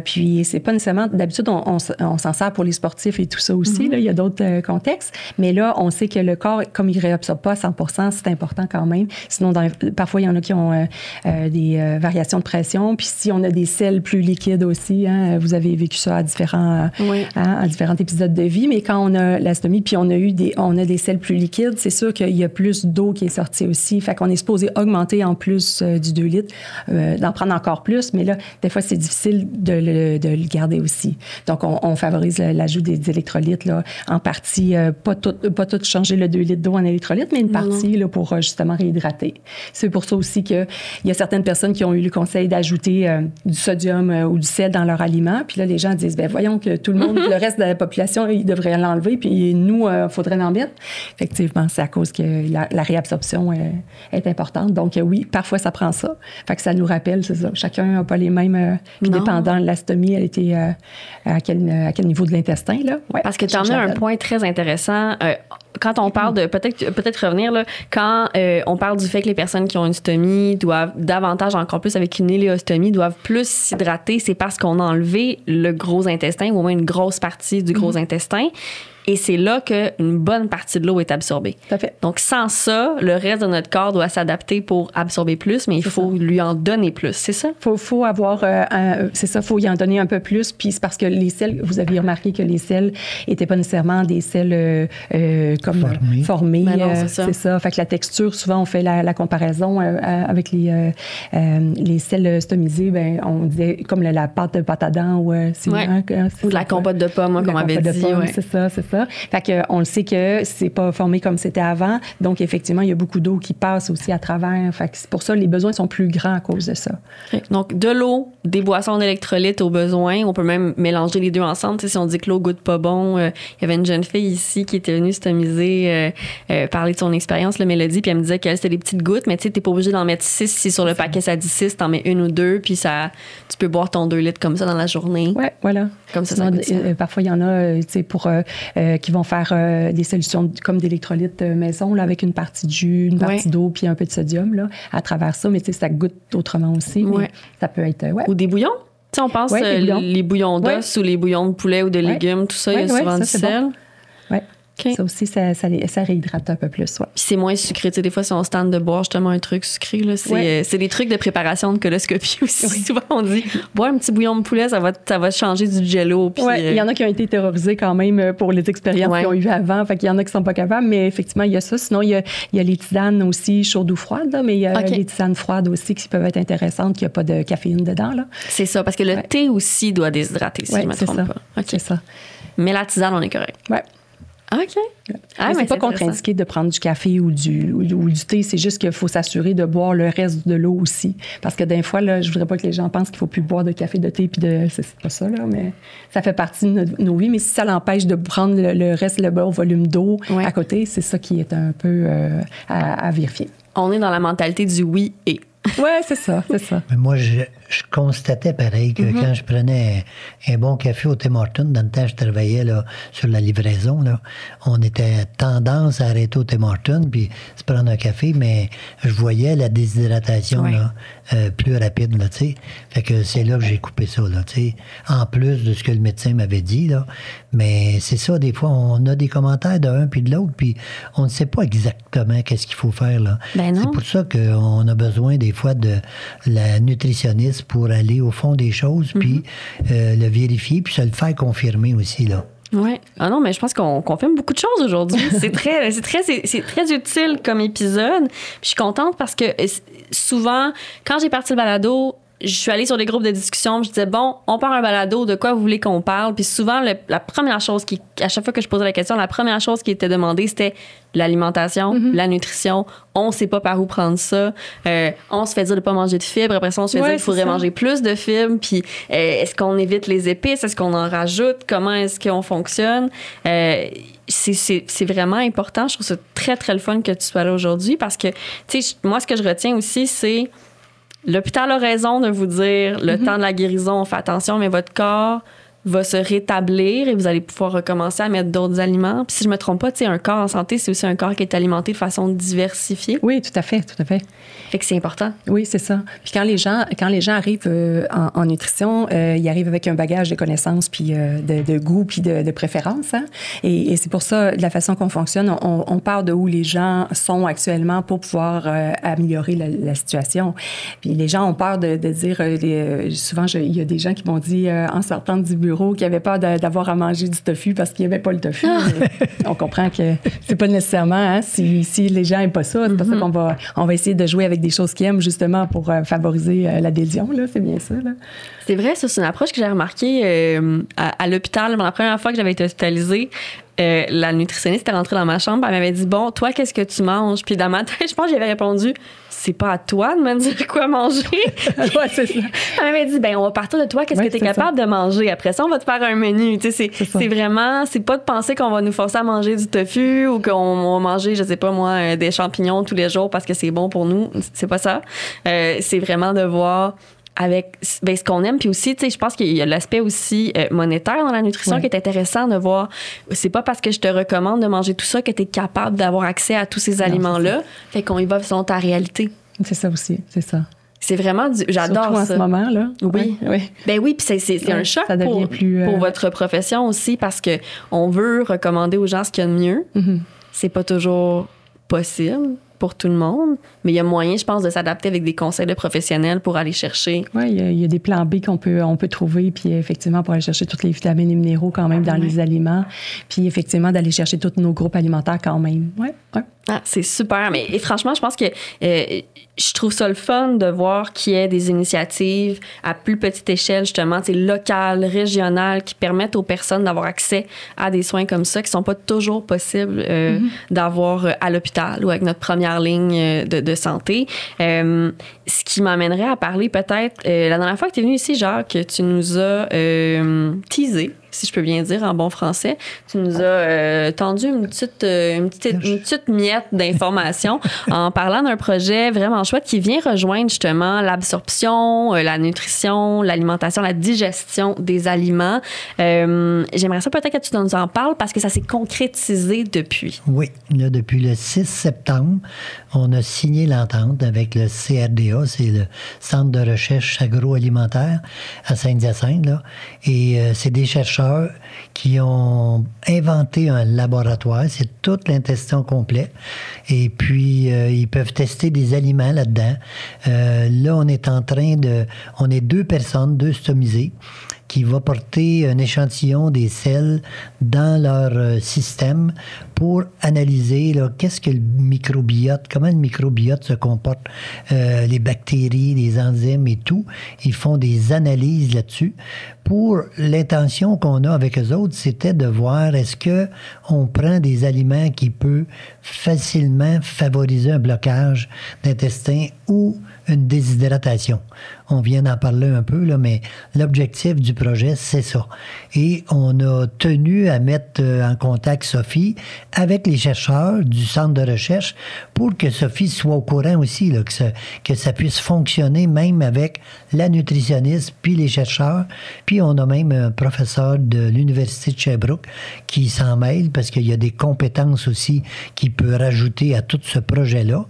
B: Puis, c'est pas nécessairement... D'habitude, on s'en sert pour les sportifs et tout ça aussi. Là, il y a d'autres contextes. Mais là, on sait que le corps, comme il ne réabsorbe pas à 100%, c'est important quand même. Sinon, parfois, il y en a qui ont des variations de pression. Puis si on a des selles plus liquides aussi, hein, vous avez vécu ça à différents épisodes de vie, mais quand on a l'astomie, puis on a des selles plus liquides, c'est sûr qu'il y a plus d'eau qui est sortie aussi. Fait qu'on est supposé augmenter en plus du 2 litres, d'en prendre encore plus, mais là, des fois, c'est difficile de le garder aussi. Donc, on favorise l'ajout des électrolytes, là, en partie, pas tout changer le 2 litres d'eau en électrolyte, mais une partie là, pour justement réhydrater. C'est pour ça aussi qu'il y a certaines personnes qui ont eu le conseil d'ajouter du sodium ou du sel dans leur aliment. Puis là, les gens disent, ben voyons que tout le monde, le reste de la population, ils devraient l'enlever, puis nous, il faudrait l'en mettre. Effectivement, c'est à cause que la réabsorption est importante. Donc oui, parfois, ça prend ça. Fait que ça nous rappelle, c'est ça. Chacun n'a pas les mêmes... puis dépendant de la stomie, elle était à quel niveau de l'intestin, là. Ouais,
A: parce que tu en as un point très intéressant. Quand on parle de... Peut-être revenir, là, quand on parle du fait que les personnes qui ont une stomie doivent davantage, encore plus avec une iléostomie, doivent plus s'hydrater, c'est parce qu'on a enlevé le gros intestin, ou au moins une grosse partie du gros intestin. Et c'est là qu'une bonne partie de l'eau est absorbée.
B: Tout à fait.
A: Donc, sans ça, le reste de notre corps doit s'adapter pour absorber plus, mais il faut lui en donner plus, c'est ça?
B: Faut avoir... c'est ça, il faut y en donner un peu plus. Puis c'est parce que les sels, vous aviez remarqué que les sels n'étaient pas nécessairement des sels comme formés. C'est ça. Fait que la texture, souvent, on fait la comparaison avec les sels stomisés. Ben, on disait comme la pâte de pâte à dents ou
A: de la compote de pommes, comme on avait dit.
B: C'est ça. Fait que on le sait que c'est pas formé comme c'était avant. Donc, effectivement, il y a beaucoup d'eau qui passe aussi à travers. Fait que c'est pour ça les besoins sont plus grands à cause de ça.
A: Donc, de l'eau, des boissons d'électrolytes aux besoins. On peut même mélanger les deux ensemble. Tu sais, si on dit que l'eau goûte pas bon, il y avait une jeune fille ici qui était venue stomiser, parler de son expérience, le Mélodie, puis elle me disait qu'elle, c'était des petites gouttes, mais tu sais, t'es pas obligé d'en mettre 6. Si sur le paquet, ça dit 6, t'en mets 1 ou 2, puis ça, tu peux boire ton 2 litres comme ça dans la journée.
B: Ouais, voilà.
A: Comme ça goûte ça.
B: Parfois, il y en a, tu sais, pour... qui vont faire des solutions comme d'électrolytes maison, là, avec une partie de jus, une partie d'eau, puis un peu de sodium, là, à travers ça. Mais tu sais, ça goûte autrement aussi. Mais ça peut être...
A: Ou des bouillons. Tu sais, on pense les bouillons d'os ou les bouillons de poulet ou de légumes, tout ça, il y a souvent du sel.
B: Bon. Oui. Okay. Ça aussi, ça réhydrate un peu plus. Ouais.
A: Puis c'est moins sucré. Tu sais, des fois, si on se tente de boire justement un truc sucré, là, c'est des trucs de préparation de coloscopie aussi. Souvent, on dit, boire un petit bouillon de poulet, ça va changer du jello. Puis,
B: il y en a qui ont été terrorisés quand même pour les expériences qu'ils ont eues avant. Fait qu'il y en a qui sont pas capables, mais effectivement, il y a ça. Sinon, il y a les tisanes aussi, chaudes ou froides, là, mais il y a les tisanes froides aussi qui peuvent être intéressantes, qu'il n'y a pas de caféine dedans. Là.
A: C'est ça, parce que le thé aussi doit déshydrater, si je ne me trompe pas.
B: C'est ça.
A: Mais la tisane, on est correct.
B: Oui.
A: OK.
B: Mais c'est pas contre-indiqué de prendre du café ou du thé. C'est juste qu'il faut s'assurer de boire le reste de l'eau aussi. Parce que des fois, là, je voudrais pas que les gens pensent qu'il faut plus boire de café, de thé, puis c'est pas ça, là, mais ça fait partie de nos vies. Mais si ça l'empêche de prendre le reste, le bon volume d'eau à côté, c'est ça qui est un peu à vérifier.
A: On est dans la mentalité du oui et.
B: Oui, c'est ça.
C: Mais moi, je constatais pareil que quand je prenais un bon café au Tim Hortons, dans le temps, je travaillais là, sur la livraison, là, on était tendance à arrêter au Tim Hortons puis se prendre un café, mais je voyais la déshydratation là, plus rapide, là, tu sais. Fait que c'est là que j'ai coupé ça, là, tu sais. En plus de ce que le médecin m'avait dit, là. Mais c'est ça, des fois, on a des commentaires d'un puis de l'autre, puis on ne sait pas exactement qu'est-ce qu'il faut faire, là.
A: Ben non.
C: C'est pour ça qu'on a besoin des fois de la nutritionniste pour aller au fond des choses, puis le vérifier, puis se le faire confirmer aussi, là.
A: Oui. Ah non, mais je pense qu'on confirme beaucoup de choses aujourd'hui. C'est très utile comme épisode. Puis je suis contente parce que souvent, quand j'ai parti le balado, je suis allée sur des groupes de discussion, je disais, bon, on part un balado, de quoi vous voulez qu'on parle? Puis souvent, la première chose à chaque fois que je posais la question, la première chose qui était demandée, c'était l'alimentation, la nutrition. On ne sait pas par où prendre ça. On se fait dire de ne pas manger de fibres. Après ça, on se fait dire qu'il faudrait manger plus de fibres. Puis est-ce qu'on évite les épices? Est-ce qu'on en rajoute? Comment est-ce qu'on fonctionne? C'est vraiment important. Je trouve ça très, très le fun que tu sois là aujourd'hui parce que, tu sais, moi, ce que je retiens aussi, c'est l'hôpital a raison de vous dire le temps de la guérison, on fait attention, mais votre corps va se rétablir et vous allez pouvoir recommencer à mettre d'autres aliments. Puis si je me trompe pas, tu sais, un corps en santé, c'est aussi un corps qui est alimenté de façon diversifiée.
B: Oui, tout à fait.
A: Fait que c'est important.
B: Oui, c'est ça. Puis quand les gens arrivent en nutrition, ils arrivent avec un bagage de connaissances, puis de goût, puis de préférences. Hein? Et c'est pour ça, de la façon qu'on fonctionne, on part de où les gens sont actuellement pour pouvoir améliorer la situation. Puis les gens ont peur de dire... souvent, il y a des gens qui m'ont dit, en sortant du bureau, qui n'avaient peur d'avoir à manger du tofu parce qu'il n'y avait pas le tofu. On comprend que c'est pas nécessairement... Hein, si les gens n'aiment pas ça, c'est pas ça qu'on va essayer de jouer avec des choses qu'ils aiment justement pour favoriser l'adhésion. Là, c'est bien ça. Là.
A: C'est vrai, ça, c'est une approche que j'ai remarquée à l'hôpital. La première fois que j'avais été hospitalisée, la nutritionniste est rentrée dans ma chambre, elle m'avait dit, bon, toi, qu'est-ce que tu manges? Puis dans ma tête, je pense que j'avais répondu, c'est pas à toi de me dire quoi manger.
B: Ouais, c'est ça.
A: Elle m'avait dit, ben on va partir de toi, qu'est-ce que tu es capable de manger? Après ça, on va te faire un menu. Tu sais, c'est vraiment, c'est pas de penser qu'on va nous forcer à manger du tofu ou qu'on va manger, je sais pas moi, des champignons tous les jours parce que c'est bon pour nous. C'est pas ça. C'est vraiment de voir avec ce qu'on aime. Puis aussi, tu sais, je pense qu'il y a l'aspect aussi monétaire dans la nutrition qui est intéressant de voir. C'est pas parce que je te recommande de manger tout ça que tu es capable d'avoir accès à tous ces aliments-là. Fait qu'on y va selon ta réalité.
B: C'est ça aussi, c'est ça.
A: C'est vraiment j'adore
B: surtout
A: ça.
B: en ce moment, là.
A: Oui. Ben oui, puis c'est un choc pour votre profession aussi parce que on veut recommander aux gens ce qu'il y a de mieux. Mm-hmm. C'est pas toujours possible pour tout le monde, mais il y a moyen, je pense, de s'adapter avec des conseils de professionnels pour aller chercher.
B: Oui, il y a des plans B on peut trouver, puis effectivement, pour aller chercher toutes les vitamines et minéraux quand même dans les aliments, puis effectivement, d'aller chercher tous nos groupes alimentaires quand même. Oui.
A: Ah, c'est super. Et franchement, je pense que je trouve ça le fun de voir qu'il y ait des initiatives à plus petite échelle, justement, locales, régionales, qui permettent aux personnes d'avoir accès à des soins comme ça, qui sont pas toujours possibles d'avoir à l'hôpital ou avec notre première ligne de santé. Ce qui m'amènerait à parler peut-être, la dernière fois que tu es venu ici, Jacques, tu nous as teasé, si je peux bien dire en bon français. Tu nous as tendu une petite miette d'informations en parlant d'un projet vraiment chouette qui vient rejoindre justement l'absorption, la nutrition, l'alimentation, la digestion des aliments. J'aimerais ça peut-être que tu nous en parles parce que ça s'est concrétisé depuis.
C: Oui, là, depuis le 6 septembre, on a signé l'entente avec le CRDA, c'est le Centre de recherche agroalimentaire à Saint-Hyacinthe, là, et c'est des chercheurs qui ont inventé un laboratoire. C'est tout l'intestin complet. Et puis, ils peuvent tester des aliments là-dedans. Là, on est en train on est 2 personnes, 2 stomisés, qui va porter un échantillon des selles dans leur système pour analyser qu'est-ce que le microbiote, comment le microbiote se comporte, les bactéries, les enzymes et tout. Ils font des analyses là-dessus. Pour l'intention qu'on a avec eux autres, c'était de voir est-ce que on prend des aliments qui peuvent facilement favoriser un blocage d'intestin ou une déshydratation. On vient d'en parler un peu, là, mais l'objectif du projet, c'est ça. Et on a tenu à mettre en contact Sophie avec les chercheurs du centre de recherche pour que Sophie soit au courant aussi, là, que ça puisse fonctionner même avec la nutritionniste puis les chercheurs. Puis on a même un professeur de l'Université de Sherbrooke qui s'en mêle parce qu'il y a des compétences aussi qu'il peut rajouter à tout ce projet-là.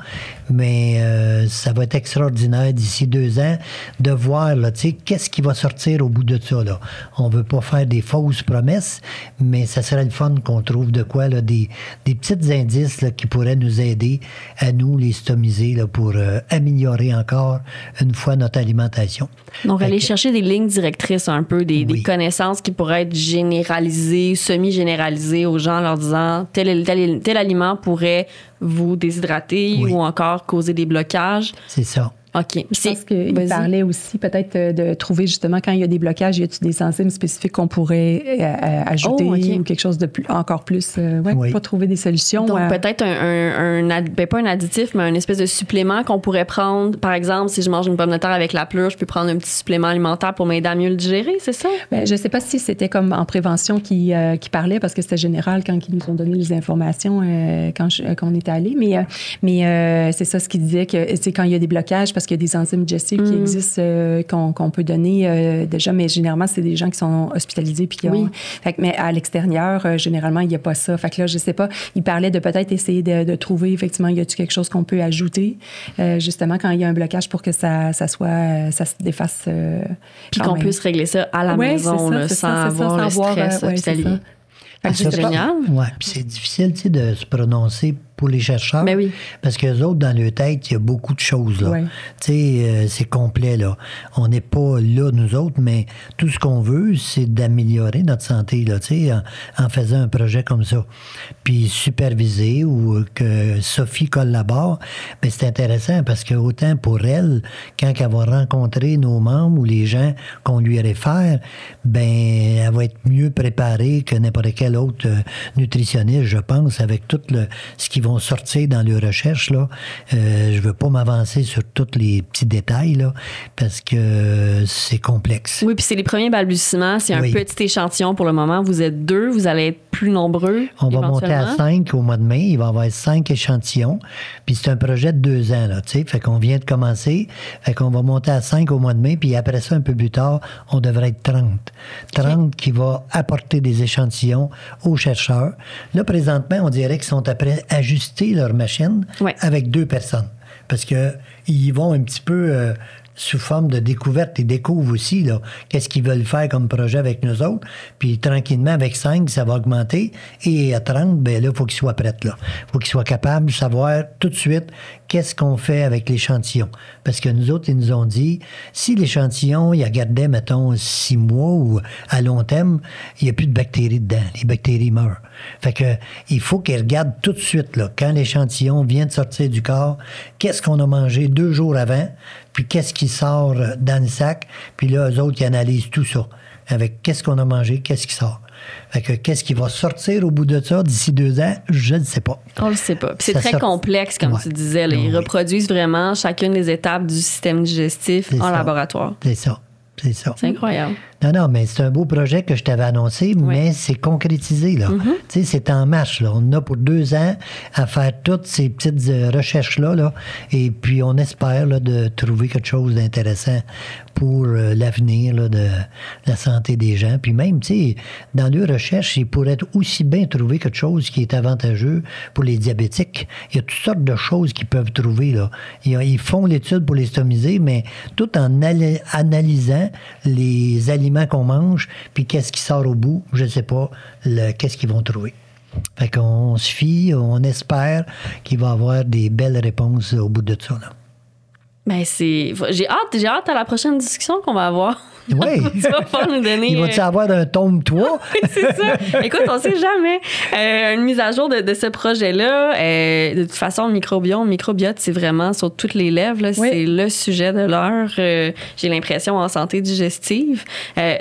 C: Mais ça va être extraordinaire d'ici 2 ans de voir, là, qu'est-ce qui va sortir au bout de ça, là. On veut pas faire des fausses promesses, mais ça serait le fun qu'on trouve de quoi, là, des petits indices là, qui pourraient nous aider à nous, les stomisés, là, pour améliorer encore une fois notre alimentation.
A: Donc, aller chercher des lignes directrices un peu, des connaissances qui pourraient être généralisées, semi-généralisées aux gens en leur disant tel aliment pourrait vous déshydrater ou encore causer des blocages.
C: C'est ça.
A: OK.
B: Je pense qu'il parlait aussi peut-être de trouver justement quand il y a des blocages, y a-t-il des enzymes spécifiques qu'on pourrait ajouter ou quelque chose de encore plus. Pas trouver des solutions.
A: Donc peut-être pas un additif, mais un espèce de supplément qu'on pourrait prendre. Par exemple, si je mange une pomme de terre avec la pleure, je peux prendre un petit supplément alimentaire pour m'aider à mieux le digérer, c'est ça?
B: Je ne sais pas si c'était comme en prévention qui parlait parce que c'était général quand ils nous ont donné les informations quand on était allés. Mais c'est ça ce qu'il disait que c'est quand il y a des blocages parce qu'il y a des enzymes digestives qui existent qu'on peut donner déjà, mais généralement, c'est des gens qui sont hospitalisés puis mais à l'extérieur, généralement, il n'y a pas ça. Fait que là, je sais pas, il parlait de peut-être essayer de trouver, effectivement, y a-t-il quelque chose qu'on peut ajouter, justement, quand il y a un blocage pour que ça se défasse.
A: Puis qu'on puisse régler ça à la maison, sans avoir le stress hospitalier.
C: C'est génial. Oui, puis c'est difficile de se prononcer pour les chercheurs.
A: Ben oui.
C: Parce qu'eux autres, dans leur tête, il y a beaucoup de choses, là.
B: Oui.
C: Tu sais, c'est complet, là. On n'est pas là, nous autres, mais tout ce qu'on veut, c'est d'améliorer notre santé, là, tu sais, en faisant un projet comme ça. Puis superviser ou que Sophie collabore, bien, c'est intéressant parce que autant pour elle, quand elle va rencontrer nos membres ou les gens qu'on lui réfère, ben elle va être mieux préparée que n'importe quel autre nutritionniste, je pense, avec tout ce qui vont sortir dans les recherches, là. Je veux pas m'avancer sur tous les petits détails, là, parce que c'est complexe.
A: Oui, puis c'est les premiers balbutiements. C'est un
C: Oui.
A: petit échantillon pour le moment. Vous êtes 2, vous allez être plus nombreux.
C: On va monter à 5 au mois de mai. Il va y avoir 5 échantillons. Puis c'est un projet de 2 ans, là, tu sais. Fait qu'on vient de commencer. Fait qu'on va monter à 5 au mois de mai. Puis après ça, un peu plus tard, on devrait être 30. 30 qui va apporter des échantillons aux chercheurs. Là, présentement, on dirait qu'ils sont après ajuster leur machine avec 2 personnes. Parce qu'ils vont un petit peu sous forme de découverte. Ils découvrent aussi là, qu'est-ce qu'ils veulent faire comme projet avec nous autres. Puis tranquillement, avec 5, ça va augmenter. Et à 30, bien là, il faut qu'ils soient prêts. Il faut qu'ils soient capables de savoir tout de suite qu'est-ce qu'on fait avec l'échantillon. Parce que nous autres, ils nous ont dit, si l'échantillon, il gardait, mettons, 6 mois ou à long terme, il n'y a plus de bactéries dedans. Les bactéries meurent. Fait que il faut qu'ils regardent tout de suite, là, quand l'échantillon vient de sortir du corps, qu'est-ce qu'on a mangé 2 jours avant, puis qu'est-ce qui sort dans le sac, puis là, eux autres, ils analysent tout ça. Avec qu'est-ce qu'on a mangé, qu'est-ce qui sort. Fait que qu'est-ce qui va sortir au bout de ça d'ici 2 ans, je ne sais pas.
A: On le sait pas. Puis c'est très complexe, comme tu disais. Là. Ils reproduisent vraiment chacune des étapes du système digestif en laboratoire.
C: C'est ça. C'est ça.
A: C'est incroyable.
C: Non, mais c'est un beau projet que je t'avais annoncé, mais c'est concrétisé, là. Tu sais, c'est en marche, là. On a pour 2 ans à faire toutes ces petites recherches-là, là, et puis on espère, là, de trouver quelque chose d'intéressant pour l'avenir, là, de la santé des gens. Puis même, tu sais, dans leurs recherches, ils pourraient aussi bien trouver quelque chose qui est avantageux pour les diabétiques. Il y a toutes sortes de choses qu'ils peuvent trouver, là. Ils font l'étude pour les stomiser, mais tout en analysant les aliments qu'on mange, puis qu'est-ce qui sort au bout, je ne sais pas, qu'est-ce qu'ils vont trouver. Fait qu'on se fie, on espère qu'il va y avoir des belles réponses au bout de ça, là.
A: Ben j'ai hâte à la prochaine discussion qu'on va avoir.
C: Oui.
A: Tu vas pouvoir nous donner...
C: Il va-tu avoir un tome 3?
A: Oui, c'est ça. Écoute, on ne sait jamais. Une mise à jour de ce projet-là. De toute façon, le microbiote, c'est vraiment sur toutes les lèvres. Là. Oui. C'est le sujet de l'heure. J'ai l'impression en santé digestive.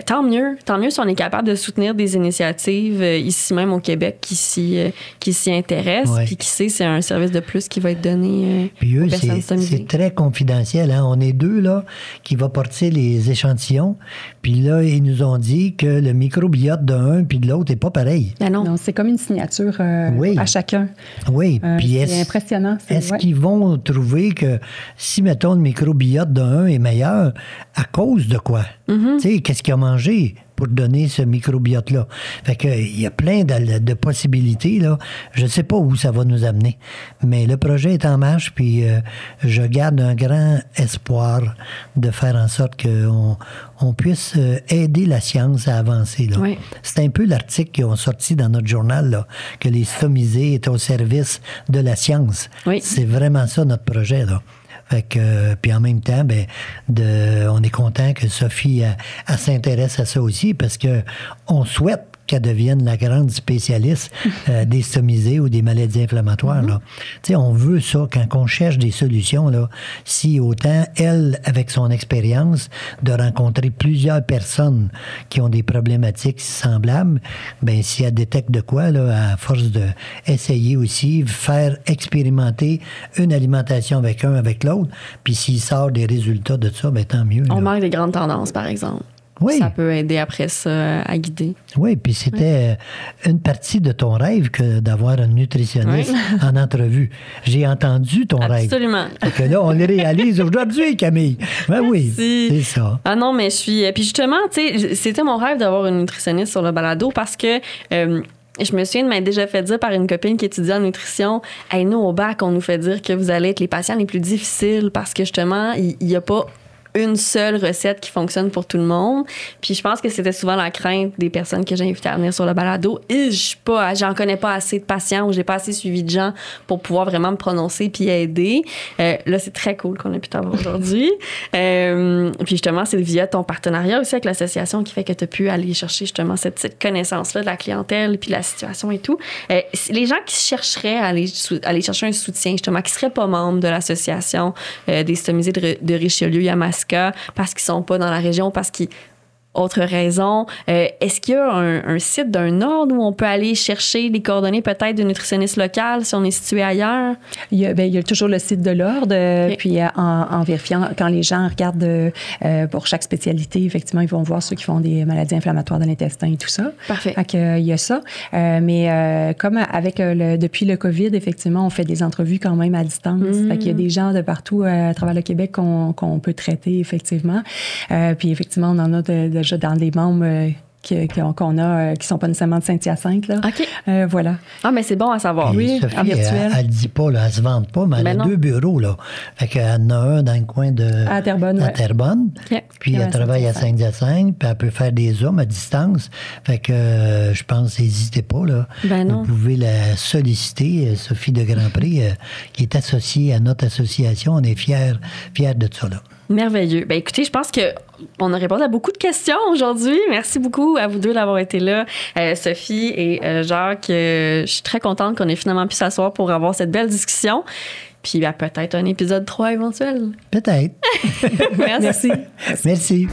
A: Tant mieux si on est capable de soutenir des initiatives ici même au Québec qui s'y intéressent. Puis qui sait, c'est un service de plus qui va être donné aux personnes stomisées.
C: C'est très confidentiel. Hein? On est 2 là, qui va porter les échantillons. Puis là, ils nous ont dit que le microbiote d'un puis de l'autre n'est pas pareil.
B: Ben non, c'est comme une signature à chacun.
C: Oui, puis
B: c'est impressionnant.
C: Est-ce qu'ils vont trouver que si, mettons, le microbiote d'un est meilleur, à cause de quoi? Tu sais, qu'est-ce qu'il a mangé pour donner ce microbiote-là? Fait que il y a plein de possibilités, là. Je ne sais pas où ça va nous amener. Mais le projet est en marche, puis je garde un grand espoir de faire en sorte qu'on puisse aider la science à avancer, là.
A: Oui.
C: C'est un peu l'article qu'ils ont sorti dans notre journal, là, que les stomisés étaient au service de la science.
A: Oui.
C: C'est vraiment ça, notre projet, là. Fait que, puis en même temps, on est content que Sophie elle s'intéresse à ça aussi parce que on souhaite qu'elle devienne la grande spécialiste des stomisés ou des maladies inflammatoires. Là. Tu sais, on veut ça quand on cherche des solutions. Là, si autant elle, avec son expérience, de rencontrer plusieurs personnes qui ont des problématiques semblables, ben si elle détecte de quoi, là, à force d'essayer aussi, faire expérimenter une alimentation avec un, avec l'autre, puis s'il sort des résultats de ça, ben tant mieux.
A: On manque des grandes tendances, par exemple.
C: Oui.
A: Ça peut aider après ça à guider.
C: Oui, puis c'était une partie de ton rêve que d'avoir un nutritionniste en entrevue. J'ai entendu ton rêve.
A: Absolument.
C: Fait que là, on le réalise aujourd'hui, Camille. Ben oui, c'est ça.
A: Ah non, mais je suis... Puis justement, tu sais, c'était mon rêve d'avoir une nutritionniste sur le balado parce que... je me souviens de m'être déjà fait dire par une copine qui étudie en nutrition, « Hey, nous, au bac, on nous fait dire que vous allez être les patients les plus difficiles parce que justement, il n'y a pas une seule recette qui fonctionne pour tout le monde. Puis je pense que c'était souvent la crainte des personnes que j'ai invitées à venir sur le balado. Et j'en connais pas assez de patients ou j'ai pas assez suivi de gens pour pouvoir vraiment me prononcer puis aider. Là, c'est très cool qu'on ait pu t'avoir aujourd'hui. Puis justement, c'est via ton partenariat aussi avec l'association qui fait que tu as pu aller chercher justement cette connaissance-là de la clientèle puis la situation et tout. Les gens qui chercheraient à aller chercher un soutien, justement, qui seraient pas membres de l'association des stomisés de Richelieu-Yamaska parce qu'ils sont pas dans la région, parce qu'ils... Autre raison, est-ce qu'il y a un site d'un ordre où on peut aller chercher les coordonnées peut-être d'une nutritionniste locale si on est situé ailleurs?
B: Il y a toujours le site de l'ordre, puis en vérifiant, quand les gens regardent pour chaque spécialité, effectivement, ils vont voir ceux qui font des maladies inflammatoires de l'intestin et tout ça.
A: Parfait.
B: Fait que, il y a ça. Mais comme avec depuis le COVID, effectivement, on fait des entrevues quand même à distance. Fait qu'il y a des gens de partout à travers le Québec qu'on peut traiter, effectivement. Puis effectivement, on en a déjà dans des membres qu'on a qui sont pas nécessairement de Saint-Hyacinthe. Là.
A: OK.
B: Voilà.
A: Ah, mais c'est bon à savoir.
C: Puis
B: Oui,
C: Sophie,
B: en virtuel.
C: Elle ne dit pas, là, elle se vante pas, mais elle a 2 bureaux. Là. Fait qu'elle en a un dans le coin de...
B: À Terrebonne,
C: Terrebonne.
A: OK.
C: Puis elle travaille à Saint-Hyacinthe, puis elle peut faire des Zooms à distance. Fait que je pense, n'hésitez pas. Là.
A: Ben non.
C: Vous pouvez la solliciter, Sophie de Grandpré, qui est associée à notre association. On est fiers de ça. Là.
A: Merveilleux. Ben écoutez, je pense qu'on a répondu à beaucoup de questions aujourd'hui. Merci beaucoup à vous deux d'avoir été là, Sophie et Jacques. Je suis très contente qu'on ait finalement pu s'asseoir pour avoir cette belle discussion. Puis peut-être un épisode 3 éventuel.
C: Peut-être.
A: Merci.
C: Merci.